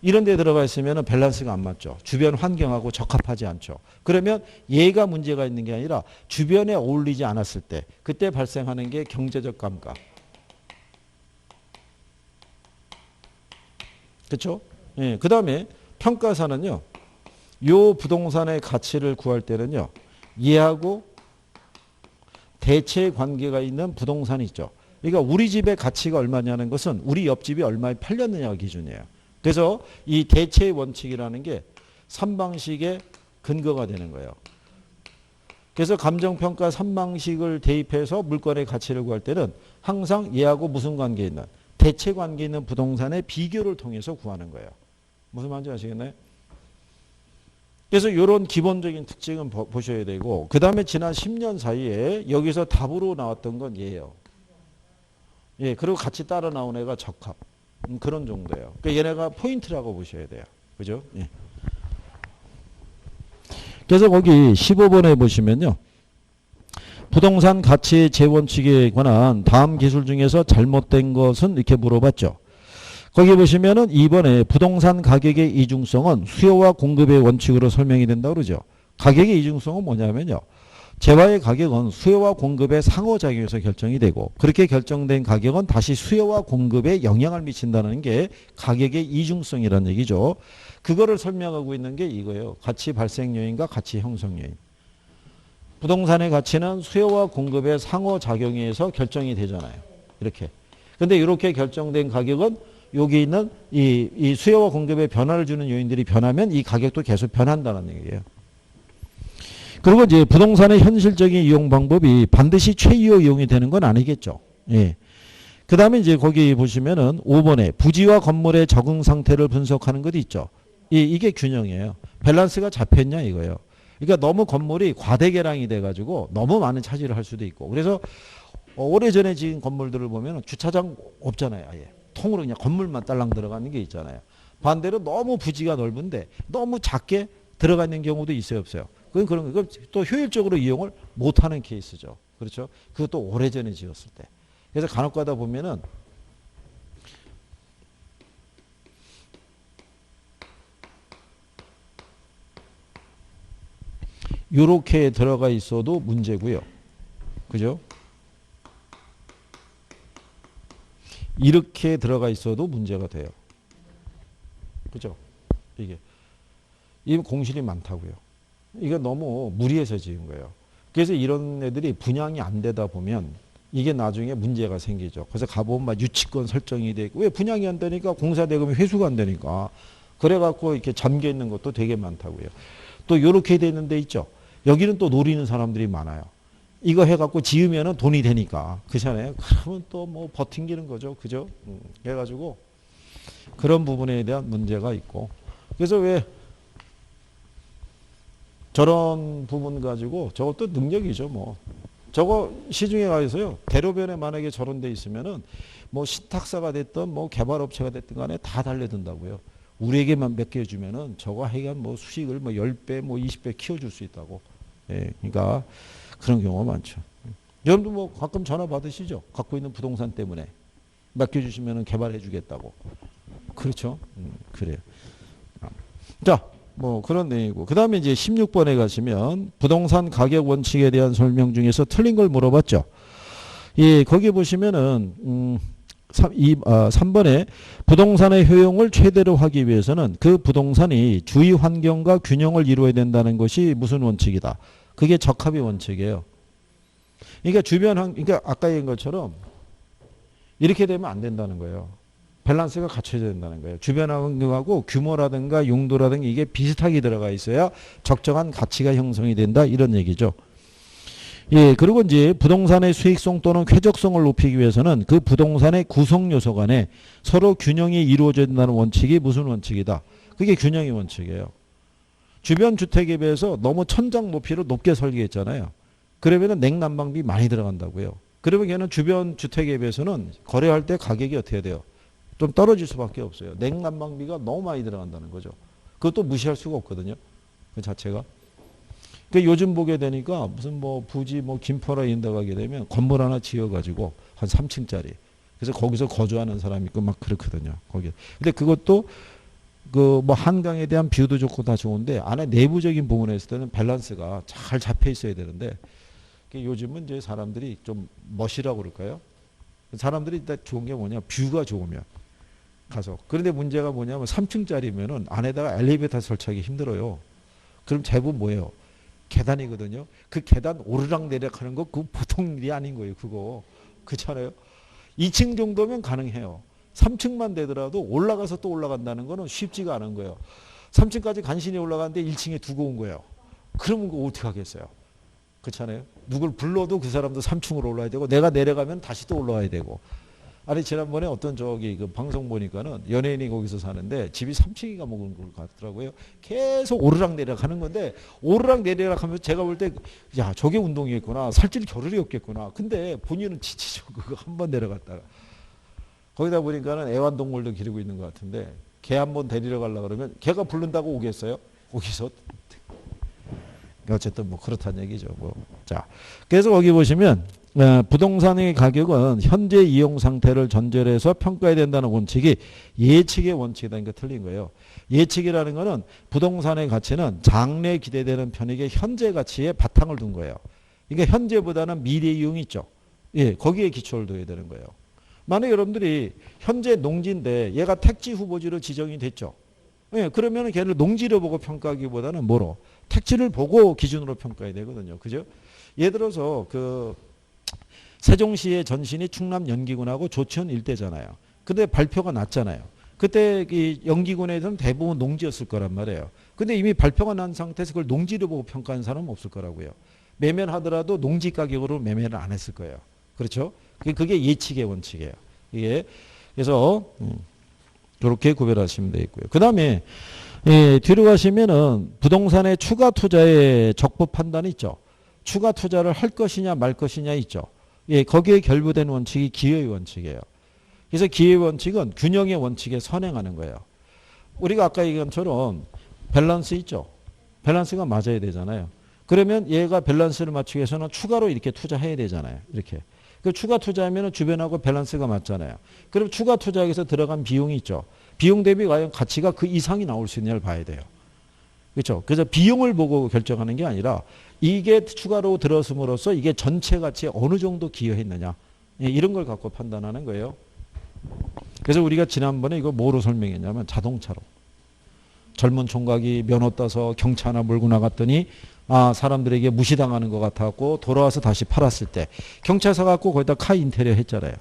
이런 데 들어가 있으면 밸런스가 안 맞죠. 주변 환경하고 적합하지 않죠. 그러면 얘가 문제가 있는 게 아니라 주변에 어울리지 않았을 때 그때 발생하는 게 경제적 감가. 그렇죠? 예, 그 다음에 평가사는요. 요 부동산의 가치를 구할 때는요. 얘하고 대체 관계가 있는 부동산이 있죠. 그러니까 우리 집의 가치가 얼마냐는 것은 우리 옆집이 얼마에 팔렸느냐가 기준이에요. 그래서 이 대체의 원칙이라는 게 3방식의 근거가 되는 거예요. 그래서 감정평가 3방식을 대입해서 물건의 가치를 구할 때는 항상 얘하고 무슨 관계에 있는, 대체 관계에 있는 부동산의 비교를 통해서 구하는 거예요. 무슨 말인지 아시겠나요? 그래서 이런 기본적인 특징은 보셔야 되고, 그 다음에 지난 10년 사이에 여기서 답으로 나왔던 건 얘예요. 예, 그리고 같이 따라 나온 애가 적합. 그런 정도예요. 그러니까 얘네가 포인트라고 보셔야 돼요. 그죠? 예. 그래서 거기 15번에 보시면요. 부동산 가치 재원칙에 관한 다음 기술 중에서 잘못된 것은 이렇게 물어봤죠. 거기 보시면은 2번에 부동산 가격의 이중성은 수요와 공급의 원칙으로 설명이 된다고 그러죠. 가격의 이중성은 뭐냐면요. 재화의 가격은 수요와 공급의 상호작용에서 결정이 되고, 그렇게 결정된 가격은 다시 수요와 공급에 영향을 미친다는 게 가격의 이중성이라는 얘기죠. 그거를 설명하고 있는 게 이거예요. 가치 발생 요인과 가치 형성 요인. 부동산의 가치는 수요와 공급의 상호작용에 의해서 결정이 되잖아요. 이렇게. 근데 이렇게 결정된 가격은 여기 있는 이 수요와 공급에 변화를 주는 요인들이 변하면 이 가격도 계속 변한다는 얘기예요. 그리고 이제 부동산의 현실적인 이용 방법이 반드시 최이호 이용이 되는 건 아니겠죠. 예. 그 다음에 이제 거기 보시면은 5번에 부지와 건물의 적응 상태를 분석하는 것이 있죠. 이게 균형이에요. 밸런스가 잡혔냐 이거예요. 그러니까 너무 건물이 과대 개량이 돼가지고 너무 많은 차지를 할 수도 있고. 그래서 오래전에 지은 건물들을 보면 주차장 없잖아요. 아예. 통으로 그냥 건물만 딸랑 들어가는 게 있잖아요. 반대로 너무 부지가 넓은데 너무 작게 들어가 있는 경우도 있어요, 없어요? 그건 그런 또 효율적으로 이용을 못하는 케이스죠. 그렇죠? 그것도 오래전에 지었을 때. 그래서 간혹 가다 보면은 이렇게 들어가 있어도 문제고요. 그죠? 이렇게 들어가 있어도 문제가 돼요. 그죠? 이 공실이 많다고요. 이게 너무 무리해서 지은 거예요. 그래서 이런 애들이 분양이 안 되다 보면 이게 나중에 문제가 생기죠. 그래서 가보면 막 유치권 설정이 되고, 왜 분양이 안 되니까 공사 대금이 회수가 안 되니까. 그래갖고 이렇게 잠겨 있는 것도 되게 많다고요. 또 이렇게 되는 데 있죠. 여기는 또 노리는 사람들이 많아요. 이거 해갖고 지으면은 돈이 되니까. 그렇잖아요. 그러면 또 뭐 버팅기는 거죠. 그죠? 해가지고 그런 부분에 대한 문제가 있고. 그래서 왜 저런 부분 가지고 저것도 능력이죠. 뭐 저거 시중에 가서요. 대로변에 만약에 저런 데 있으면은 뭐 신탁사가 됐든 뭐 개발업체가 됐든 간에 다 달려든다고요. 우리에게만 맡겨주면은 저거 하여간 뭐 수익을 뭐 10배 뭐 20배 키워줄 수 있다고. 예, 그러니까 그런 경우가 많죠. 여러분도 뭐 가끔 전화 받으시죠? 갖고 있는 부동산 때문에 맡겨주시면은 개발해 주겠다고. 그렇죠? 그래요. 자, 뭐 그런 내용이고. 그 다음에 이제 16번에 가시면 부동산 가격 원칙에 대한 설명 중에서 틀린 걸 물어봤죠. 예, 거기 보시면은 3번에 부동산의 효용을 최대로 하기 위해서는 그 부동산이 주위 환경과 균형을 이루어야 된다는 것이 무슨 원칙이다. 그게 적합의 원칙이에요. 그러니까 그러니까 아까 얘기한 것처럼 이렇게 되면 안 된다는 거예요. 밸런스가 갖춰져야 된다는 거예요. 주변 환경하고 규모라든가 용도라든가 이게 비슷하게 들어가 있어야 적정한 가치가 형성이 된다. 이런 얘기죠. 예, 그리고 이제 부동산의 수익성 또는 쾌적성을 높이기 위해서는 그 부동산의 구성 요소 간에 서로 균형이 이루어져야 된다는 원칙이 무슨 원칙이다. 그게 균형의 원칙이에요. 주변 주택에 비해서 너무 천장 높이를 높게 설계했잖아요. 그러면은 냉난방비 많이 들어간다고요. 그러면 걔는 주변 주택에 비해서는 거래할 때 가격이 어떻게 돼요? 좀 떨어질 수밖에 없어요. 냉난방비가 너무 많이 들어간다는 거죠. 그것도 무시할 수가 없거든요. 그 자체가. 그러니까 요즘 보게 되니까 무슨 뭐 부지 뭐 김포라 이런 데 가게 되면 건물 하나 지어가지고 한 3층짜리. 그래서 거기서 거주하는 사람이 있고 막 그렇거든요. 거기. 근데 그것도 그 뭐 한강에 대한 뷰도 좋고 다 좋은데 안에 내부적인 부분에 있을 때는 밸런스가 잘 잡혀 있어야 되는데 요즘은 이제 사람들이 좀 멋이라고 그럴까요? 사람들이 일단 좋은 게 뭐냐? 뷰가 좋으면 가서. 그런데 문제가 뭐냐면 3층짜리면은 안에다가 엘리베이터 설치하기 힘들어요. 그럼 대부분 뭐예요? 계단이거든요. 그 계단 오르락 내리락 하는 거 그거 보통 일이 아닌 거예요. 그거. 그렇잖아요. 2층 정도면 가능해요. 3층만 되더라도 올라가서 또 올라간다는 거는 쉽지가 않은 거예요. 3층까지 간신히 올라가는데 1층에 두고 온 거예요. 그러면 그거 어떻게 하겠어요? 그렇잖아요. 누굴 불러도 그 사람도 3층으로 올라야 되고 내가 내려가면 다시 또 올라와야 되고. 아니 지난번에 어떤 저기 그 방송 보니까는 연예인이 거기서 사는데 집이 3층인가 먹은 걸 같더라고요. 계속 오르락 내리락 하는 건데 오르락 내리락 하면서 제가 볼 때 야 저게 운동이겠구나. 살찔 겨를이 없겠구나. 근데 본인은 지치죠. 그거 한 번 내려갔다가. 거기다 보니까는 애완동물도 기르고 있는 것 같은데 개 한 번 데리러 가려고 그러면 개가 부른다고 오겠어요? 거기서 어쨌든 뭐 그렇다는 얘기죠. 뭐. 자, 그래서 거기 보시면 부동산의 가격은 현재 이용 상태를 전제로 해서 평가해야 된다는 원칙이 예측의 원칙이다. 그러니까 틀린 거예요. 예측이라는 거는 부동산의 가치는 장래 기대되는 편익의 현재 가치에 바탕을 둔 거예요. 그러니까 현재보다는 미래 이용이 있죠. 예, 거기에 기초를 둬야 되는 거예요. 만약에 여러분들이 현재 농지인데 얘가 택지 후보지로 지정이 됐죠. 예, 그러면 걔를 농지를 보고 평가하기보다는 뭐로? 택지를 보고 기준으로 평가해야 되거든요. 그죠? 예를 들어서 그 세종시의 전신이 충남 연기군하고 조천 일대잖아요. 근데 발표가 났잖아요. 그때 이 연기군에서는 대부분 농지였을 거란 말이에요. 근데 이미 발표가 난 상태에서 그걸 농지를 보고 평가하는 사람은 없을 거라고요. 매매를 하더라도 농지 가격으로 매매를 안 했을 거예요. 그렇죠? 그게 예측의 원칙이에요. 이게 그래서 그렇게 구별하시면 되겠고요. 그 다음에 뒤로 가시면은 부동산의 추가 투자의 적법 판단이 있죠. 추가 투자를 할 것이냐 말 것이냐 있죠. 예, 거기에 결부된 원칙이 기회의 원칙이에요. 그래서 기회의 원칙은 균형의 원칙에 선행하는 거예요. 우리가 아까 얘기한 것처럼 밸런스 있죠. 밸런스가 맞아야 되잖아요. 그러면 얘가 밸런스를 맞추기 위해서는 추가로 이렇게 투자해야 되잖아요. 이렇게. 그 추가 투자하면 주변하고 밸런스가 맞잖아요. 그럼 추가 투자에서 들어간 비용이 있죠. 비용 대비 과연 가치가 그 이상이 나올 수 있느냐를 봐야 돼요. 그렇죠? 그래서 비용을 보고 결정하는 게 아니라 이게 추가로 들어섬으로써 이게 전체 가치에 어느 정도 기여했느냐. 이런 걸 갖고 판단하는 거예요. 그래서 우리가 지난번에 이거 뭐로 설명했냐면 자동차로. 젊은 총각이 면허 따서 경차 하나 몰고 나갔더니 사람들에게 무시당하는 것 같았고 돌아와서 다시 팔았을 때 경찰서 갖고 거기다 카 인테리어 했잖아요.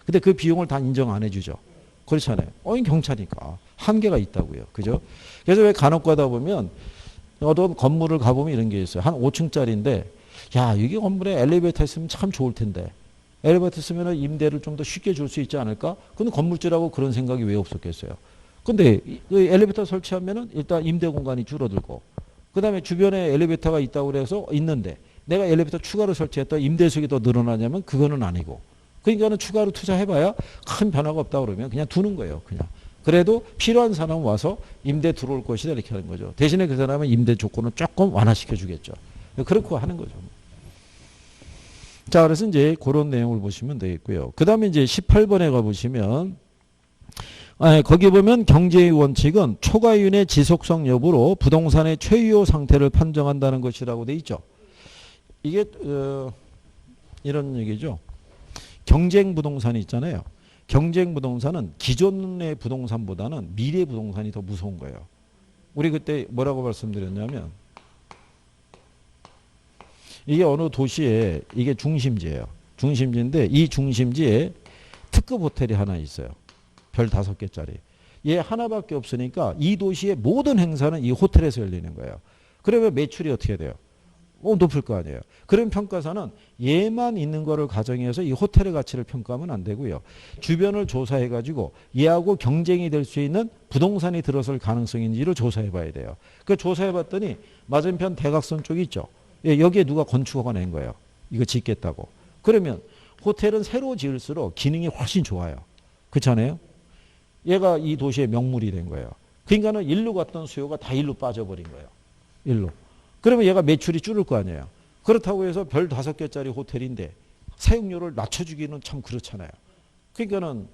근데 그 비용을 다 인정 안 해주죠. 그렇잖아요. 경차니까 한계가 있다고요. 그죠? 그래서 왜 간혹 가다 보면 어떤 건물을 가보면 이런 게 있어요. 한 5층짜리인데 야 여기 건물에 엘리베이터 있으면 참 좋을 텐데 엘리베이터 있으면 임대를 좀 더 쉽게 줄 수 있지 않을까? 근데 건물주라고 그런 생각이 왜 없었겠어요? 근데 엘리베이터 설치하면은 일단 임대 공간이 줄어들고 그 다음에 주변에 엘리베이터가 있다고 그래서 있는데 내가 엘리베이터 추가로 설치했다 임대수익이 더 늘어나냐면 그거는 아니고 그러니까는 추가로 투자해봐야 큰 변화가 없다 그러면 그냥 두는 거예요. 그냥. 그래도 필요한 사람은 와서 임대 들어올 것이다 이렇게 하는 거죠. 대신에 그 사람은 임대 조건을 조금 완화시켜 주겠죠. 그렇게 하는 거죠. 자, 그래서 이제 그런 내용을 보시면 되겠고요. 그 다음에 이제 18번에 가보시면 거기 보면 경제의 원칙은 초과이윤의 지속성 여부로 부동산의 최유효 상태를 판정한다는 것이라고 돼 있죠. 이게 이런 얘기죠. 경쟁 부동산이 있잖아요. 경쟁 부동산은 기존의 부동산보다는 미래 부동산이 더 무서운 거예요. 우리 그때 뭐라고 말씀드렸냐면 이게 어느 도시에 이게 중심지예요. 중심지인데 이 중심지에 특급 호텔이 하나 있어요. 별 5개짜리. 얘 하나밖에 없으니까 이 도시의 모든 행사는 이 호텔에서 열리는 거예요. 그러면 매출이 어떻게 돼요? 높을 거 아니에요. 그런 평가사는 얘만 있는 거를 가정해서 이 호텔의 가치를 평가하면 안 되고요. 주변을 조사해가지고 얘하고 경쟁이 될 수 있는 부동산이 들어설 가능성인지를 조사해 봐야 돼요. 그 조사해 봤더니 맞은편 대각선 쪽이 있죠. 여기에 누가 건축허가 낸 거예요. 이거 짓겠다고. 그러면 호텔은 새로 지을수록 기능이 훨씬 좋아요. 그렇잖아요. 얘가 이 도시의 명물이 된 거예요. 그러니까는 일로 갔던 수요가 다 일로 빠져버린 거예요. 일로. 그러면 얘가 매출이 줄을 거 아니에요. 그렇다고 해서 별 5개짜리 호텔인데 사용료를 낮춰주기는 참 그렇잖아요. 그러니까는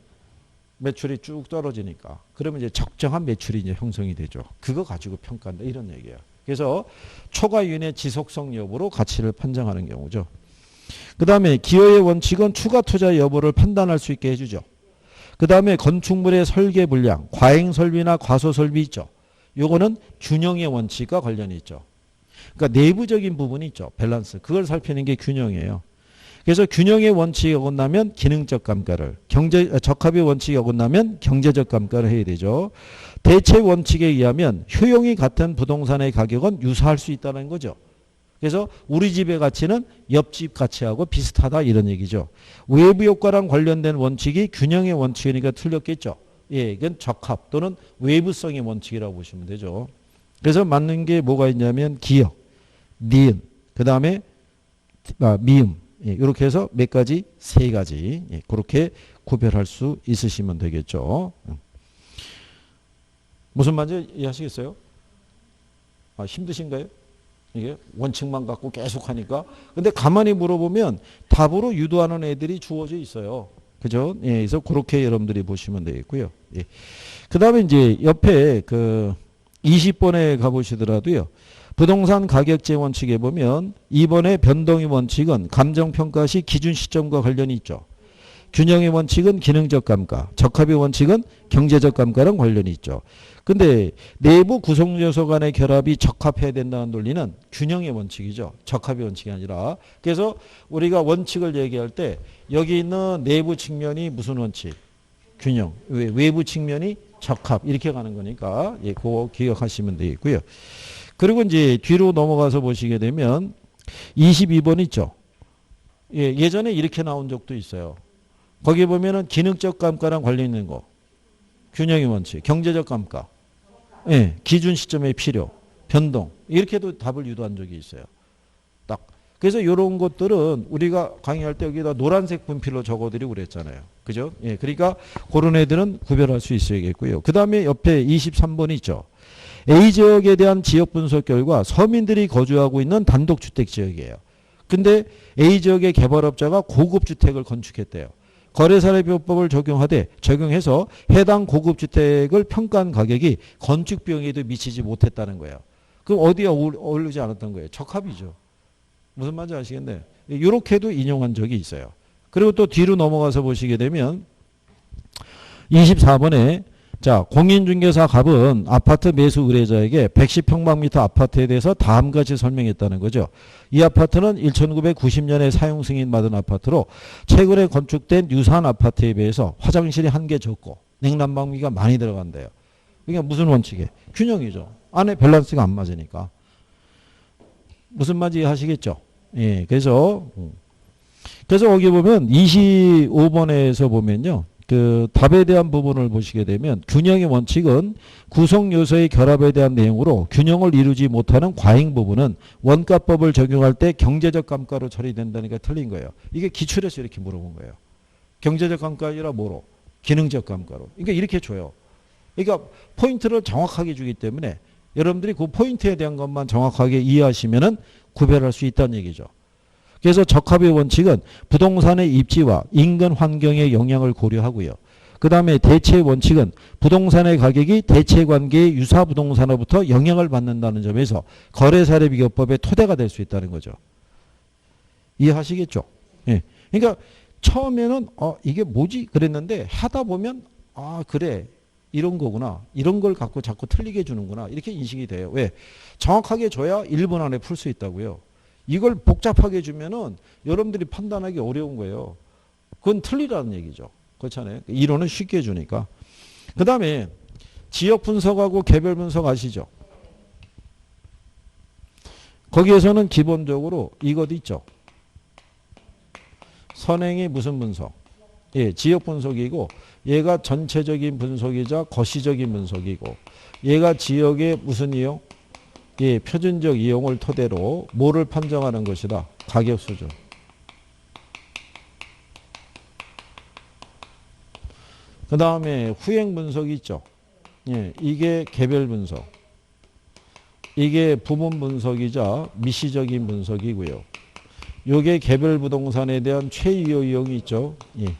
매출이 쭉 떨어지니까 그러면 이제 적정한 매출이 이제 형성이 되죠. 그거 가지고 평가한다 이런 얘기예요. 그래서 초과이윤의 지속성 여부로 가치를 판정하는 경우죠. 그 다음에 기여의 원칙은 추가 투자 여부를 판단할 수 있게 해주죠. 그 다음에 건축물의 설계 분량, 과잉 설비나 과소 설비 있죠. 요거는 균형의 원칙과 관련이 있죠. 그러니까 내부적인 부분이 있죠. 밸런스. 그걸 살피는 게 균형이에요. 그래서 균형의 원칙이 어긋나면 기능적 감가를, 적합의 원칙이 어긋나면 경제적 감가를 해야 되죠. 대체 원칙에 의하면 효용이 같은 부동산의 가격은 유사할 수 있다는 거죠. 그래서 우리 집의 가치는 옆집 가치하고 비슷하다 이런 얘기죠. 외부 효과랑 관련된 원칙이 균형의 원칙이니까 틀렸겠죠. 예, 이건 적합 또는 외부성의 원칙이라고 보시면 되죠. 그래서 맞는 게 뭐가 있냐면 기역, 니은, 그 다음에 미음, 예, 이렇게 해서 몇 가지? 세 가지. 예, 그렇게 구별할 수 있으시면 되겠죠. 무슨 말인지 이해하시겠어요? 힘드신가요? 이게 원칙만 갖고 계속 하니까. 근데 가만히 물어보면 답으로 유도하는 애들이 주어져 있어요. 그죠? 예, 그래서 그렇게 여러분들이 보시면 되겠고요. 예. 그 다음에 이제 옆에 그 20번에 가보시더라도요. 부동산 가격제 원칙에 보면 2번의 변동의 원칙은 감정평가 시 기준 시점과 관련이 있죠. 균형의 원칙은 기능적 감가, 적합의 원칙은 경제적 감가랑 관련이 있죠. 근데 내부 구성 요소 간의 결합이 적합해야 된다는 논리는 균형의 원칙이죠. 적합의 원칙이 아니라. 그래서 우리가 원칙을 얘기할 때 여기 있는 내부 측면이 무슨 원칙? 균형. 외부 측면이 적합. 이렇게 가는 거니까 예, 그거 기억하시면 되겠고요. 그리고 이제 뒤로 넘어가서 보시게 되면 22번 있죠. 예, 예전에 이렇게 나온 적도 있어요. 거기 보면은 기능적 감가랑 관련 있는 거. 균형의 원칙, 경제적 감가. 예, 기준 시점의 필요, 변동. 이렇게도 답을 유도한 적이 있어요. 딱. 그래서 이런 것들은 우리가 강의할 때 여기다 노란색 분필로 적어드리고 그랬잖아요. 그죠? 예, 그러니까 그런 애들은 구별할 수 있어야겠고요. 그 다음에 옆에 23번 있죠. A지역에 대한 지역 분석 결과 서민들이 거주하고 있는 단독주택 지역이에요. 근데 A지역의 개발업자가 고급 주택을 건축했대요. 거래사례비법을 적용해서 해당 고급주택을 평가한 가격이 건축비용에도 미치지 못했다는 거예요. 그럼 어디에 어울리지 않았던 거예요? 적합이죠. 무슨 말인지 아시겠네요. 이렇게도 인용한 적이 있어요. 그리고 또 뒤로 넘어가서 보시게 되면 24번에 자, 공인중개사 갑은 아파트 매수 의뢰자에게 110평방미터 아파트에 대해서 다음과 같이 설명했다는 거죠. 이 아파트는 1990년에 사용 승인 받은 아파트로 최근에 건축된 유사한 아파트에 비해서 화장실이 한 개 적고 냉난방비가 많이 들어간대요. 그러니까 무슨 원칙에? 균형이죠. 안에 밸런스가 안 맞으니까. 무슨 말인지 하시겠죠? 예, 그래서 거기 보면 25번에서 보면요. 그 답에 대한 부분을 보시게 되면 균형의 원칙은 구성 요소의 결합에 대한 내용으로 균형을 이루지 못하는 과잉 부분은 원가법을 적용할 때 경제적 감가로 처리된다니까 틀린 거예요. 이게 기출에서 이렇게 물어본 거예요. 경제적 감가 아니라 뭐로? 기능적 감가로. 그러니까 이렇게 줘요. 그러니까 포인트를 정확하게 주기 때문에 여러분들이 그 포인트에 대한 것만 정확하게 이해하시면은 구별할 수 있다는 얘기죠. 그래서 적합의 원칙은 부동산의 입지와 인근 환경의 영향을 고려하고요. 그 다음에 대체 원칙은 부동산의 가격이 대체 관계의 유사 부동산으로부터 영향을 받는다는 점에서 거래사례비교법의 토대가 될 수 있다는 거죠. 이해하시겠죠? 예. 그러니까 처음에는 이게 뭐지? 그랬는데 하다 보면 그래. 이런 거구나. 이런 걸 갖고 자꾸 틀리게 해주는구나. 이렇게 인식이 돼요. 왜? 정확하게 줘야 1분 안에 풀 수 있다고요. 이걸 복잡하게 주면은 여러분들이 판단하기 어려운 거예요. 그건 틀리라는 얘기죠. 그렇잖아요. 이론은 쉽게 해주니까. 그 다음에 지역 분석하고 개별 분석 아시죠? 거기에서는 기본적으로 이것도 있죠. 선행이 무슨 분석? 예, 지역 분석이고 얘가 전체적인 분석이자 거시적인 분석이고 얘가 지역의 무슨 이용? 예, 표준적 이용을 토대로 뭐를 판정하는 것이다? 가격 수준. 그 다음에 후행 분석이 있죠. 예, 이게 개별 분석. 이게 부분 분석이자 미시적인 분석이고요. 요게 개별 부동산에 대한 최유효 이용이 있죠. 예.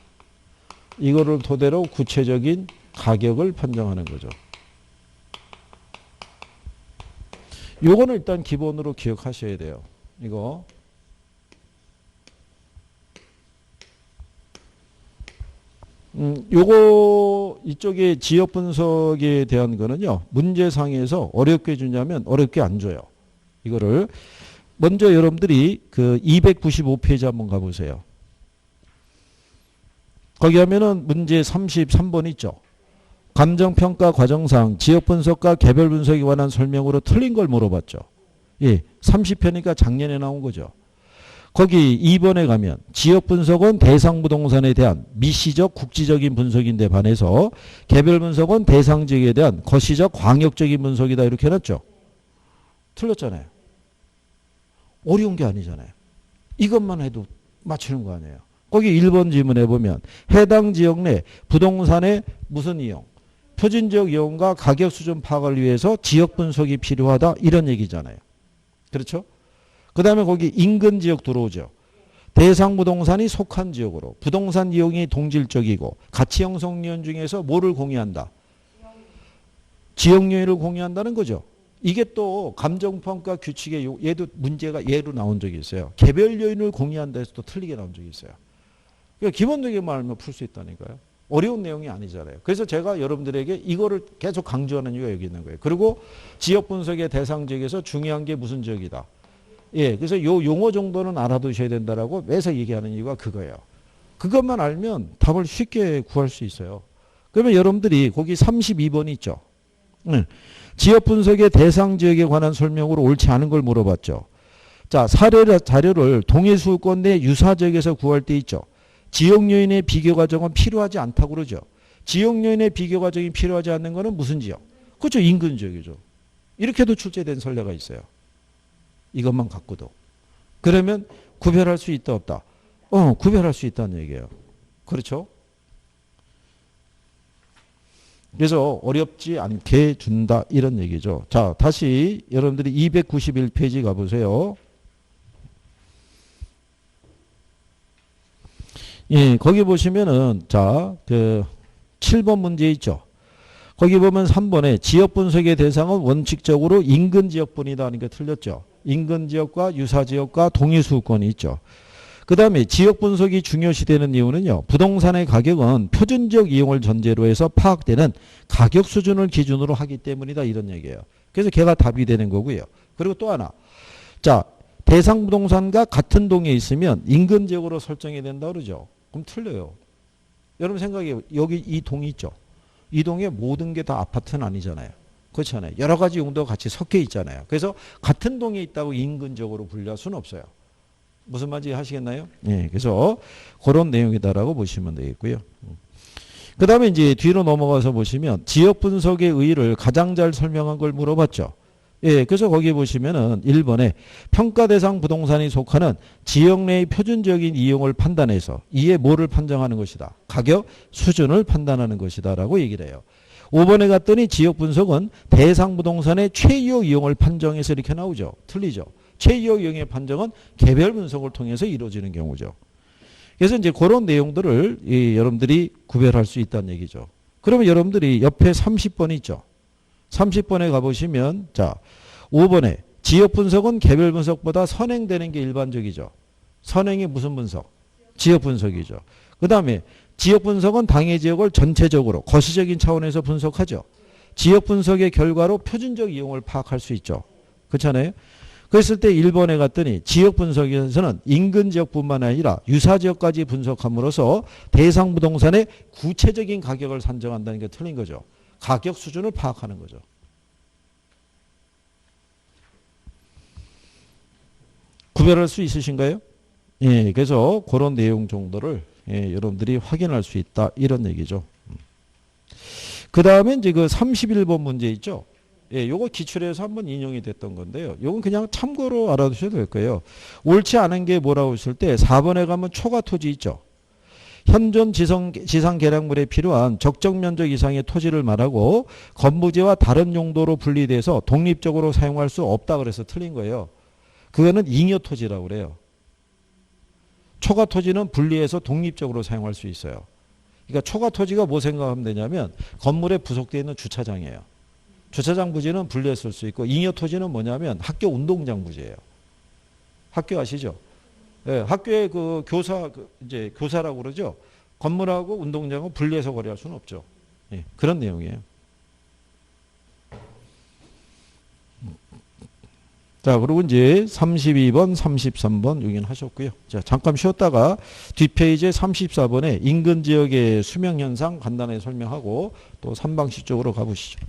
이거를 토대로 구체적인 가격을 판정하는 거죠. 요거는 일단 기본으로 기억하셔야 돼요. 이거. 요거 이쪽에 지역 분석에 대한 거는요. 문제상에서 어렵게 주냐면 어렵게 안 줘요. 이거를 먼저 여러분들이 그 295페이지 한번 가보세요. 거기 하면은 문제 33번 있죠. 감정평가 과정상 지역분석과 개별분석에 관한 설명으로 틀린 걸 물어봤죠. 예, 30편이니까 작년에 나온 거죠. 거기 2번에 가면 지역분석은 대상부동산에 대한 미시적 국지적인 분석인데 반해서 개별분석은 대상지역에 대한 거시적 광역적인 분석이다 이렇게 해놨죠. 틀렸잖아요. 어려운 게 아니잖아요. 이것만 해도 맞추는 거 아니에요. 거기 1번 질문해 보면 해당 지역 내 부동산의 무슨 이용? 표준지역 이용과 가격 수준 파악을 위해서 지역 분석이 필요하다 이런 얘기잖아요. 그렇죠? 그 다음에 거기 인근 지역 들어오죠. 대상 부동산이 속한 지역으로 부동산 이용이 동질적이고 가치 형성 요인 중에서 뭐를 공유한다? 지역 요인을 공유한다는 거죠. 이게 또 감정평가 규칙에 얘도 문제가 예로 나온 적이 있어요. 개별 요인을 공유한다 해서 또 틀리게 나온 적이 있어요. 그러니까 기본적인 말만 풀 수 있다니까요. 어려운 내용이 아니잖아요. 그래서 제가 여러분들에게 이거를 계속 강조하는 이유가 여기 있는 거예요. 그리고 지역 분석의 대상 지역에서 중요한 게 무슨 지역이다. 예, 그래서 요 용어 정도는 알아두셔야 된다라고 매서 얘기하는 이유가 그거예요. 그것만 알면 답을 쉽게 구할 수 있어요. 그러면 여러분들이 거기 32번 있죠. 지역 분석의 대상 지역에 관한 설명으로 옳지 않은 걸 물어봤죠. 자, 자료를 동해수권 내 유사 지역에서 구할 때 있죠. 지역 요인의 비교 과정은 필요하지 않다고 그러죠. 지역 요인의 비교 과정이 필요하지 않는 거는 무슨 지역? 그렇죠. 인근 지역이죠. 이렇게도 출제된 선례가 있어요. 이것만 갖고도. 그러면 구별할 수 있다 없다? 구별할 수 있다는 얘기예요. 그렇죠? 그래서 어렵지 않게 준다 이런 얘기죠. 자, 다시 여러분들이 291페이지 가보세요. 예, 거기 보시면은 자, 그 7번 문제 있죠. 거기 보면 3번에 지역 분석의 대상은 원칙적으로 인근 지역뿐이다 하는 게 틀렸죠. 인근 지역과 유사 지역과 동일수권이 있죠. 그 다음에 지역 분석이 중요시되는 이유는요. 부동산의 가격은 표준 지역 이용을 전제로 해서 파악되는 가격 수준을 기준으로 하기 때문이다 이런 얘기예요. 그래서 걔가 답이 되는 거고요. 그리고 또 하나. 자, 대상 부동산과 같은 동에 있으면 인근 지역으로 설정이 된다 그러죠. 그럼 틀려요. 여러분 생각해 여기 이 동이 있죠. 이 동에 모든 게 다 아파트는 아니잖아요. 그렇잖아요. 여러 가지 용도가 같이 섞여 있잖아요. 그래서 같은 동에 있다고 인근적으로 분류할 수는 없어요. 무슨 말인지 하시겠나요? 예, 그래서 그런 내용이다라고 보시면 되겠고요. 그 다음에 이제 뒤로 넘어가서 보시면 지역 분석의 의의를 가장 잘 설명한 걸 물어봤죠. 예, 그래서 거기 보시면은 1번에 평가 대상 부동산이 속하는 지역 내의 표준적인 이용을 판단해서 이에 뭐를 판정하는 것이다. 가격 수준을 판단하는 것이다 라고 얘기를 해요. 5번에 갔더니 지역 분석은 대상 부동산의 최이용 이용을 판정해서 이렇게 나오죠. 틀리죠. 최이용 이용의 판정은 개별 분석을 통해서 이루어지는 경우죠. 그래서 이제 그런 내용들을 여러분들이 구별할 수 있다는 얘기죠. 그러면 여러분들이 옆에 30번 있죠. 30번에 가보시면 자 5번에 지역 분석은 개별 분석보다 선행되는 게 일반적이죠. 선행이 무슨 분석? 지역 분석이죠. 그 다음에 지역 분석은 당해 지역을 전체적으로 거시적인 차원에서 분석하죠. 지역 분석의 결과로 표준적 이용을 파악할 수 있죠. 그렇잖아요. 그랬을 때 1번에 갔더니 지역 분석에서는 인근 지역뿐만 아니라 유사 지역까지 분석함으로써 대상 부동산의 구체적인 가격을 산정한다는 게 틀린 거죠. 가격 수준을 파악하는 거죠. 구별할 수 있으신가요? 예, 그래서 그런 내용 정도를 여러분들이 확인할 수 있다 이런 얘기죠. 그 다음에 이제 그 31번 문제 있죠. 예, 요거 기출에서 한번 인용이 됐던 건데요. 요건 그냥 참고로 알아두셔도 될 거예요. 옳지 않은 게 뭐라고 했을 때 4번에 가면 초과 토지 있죠. 현존 지상 개량물에 필요한 적정 면적 이상의 토지를 말하고 건부지와 다른 용도로 분리돼서 독립적으로 사용할 수 없다 그래서 틀린 거예요. 그거는 잉여 토지라고 그래요. 초과 토지는 분리해서 독립적으로 사용할 수 있어요. 그러니까 초과 토지가 뭐 생각하면 되냐면 건물에 부속되어 있는 주차장이에요. 주차장 부지는 분리해서 쓸 수 있고 잉여 토지는 뭐냐면 학교 운동장 부지예요. 학교 아시죠? 예, 학교에 그 이제 교사라고 그러죠. 건물하고 운동장은 분리해서 거래할 수는 없죠. 예, 그런 내용이에요. 자, 그리고 이제 32번, 33번 여기는 하셨고요. 자, 잠깐 쉬었다가 뒷페이지에 34번에 인근 지역의 수명 현상 간단하게 설명하고 또 3방식 쪽으로 가보시죠.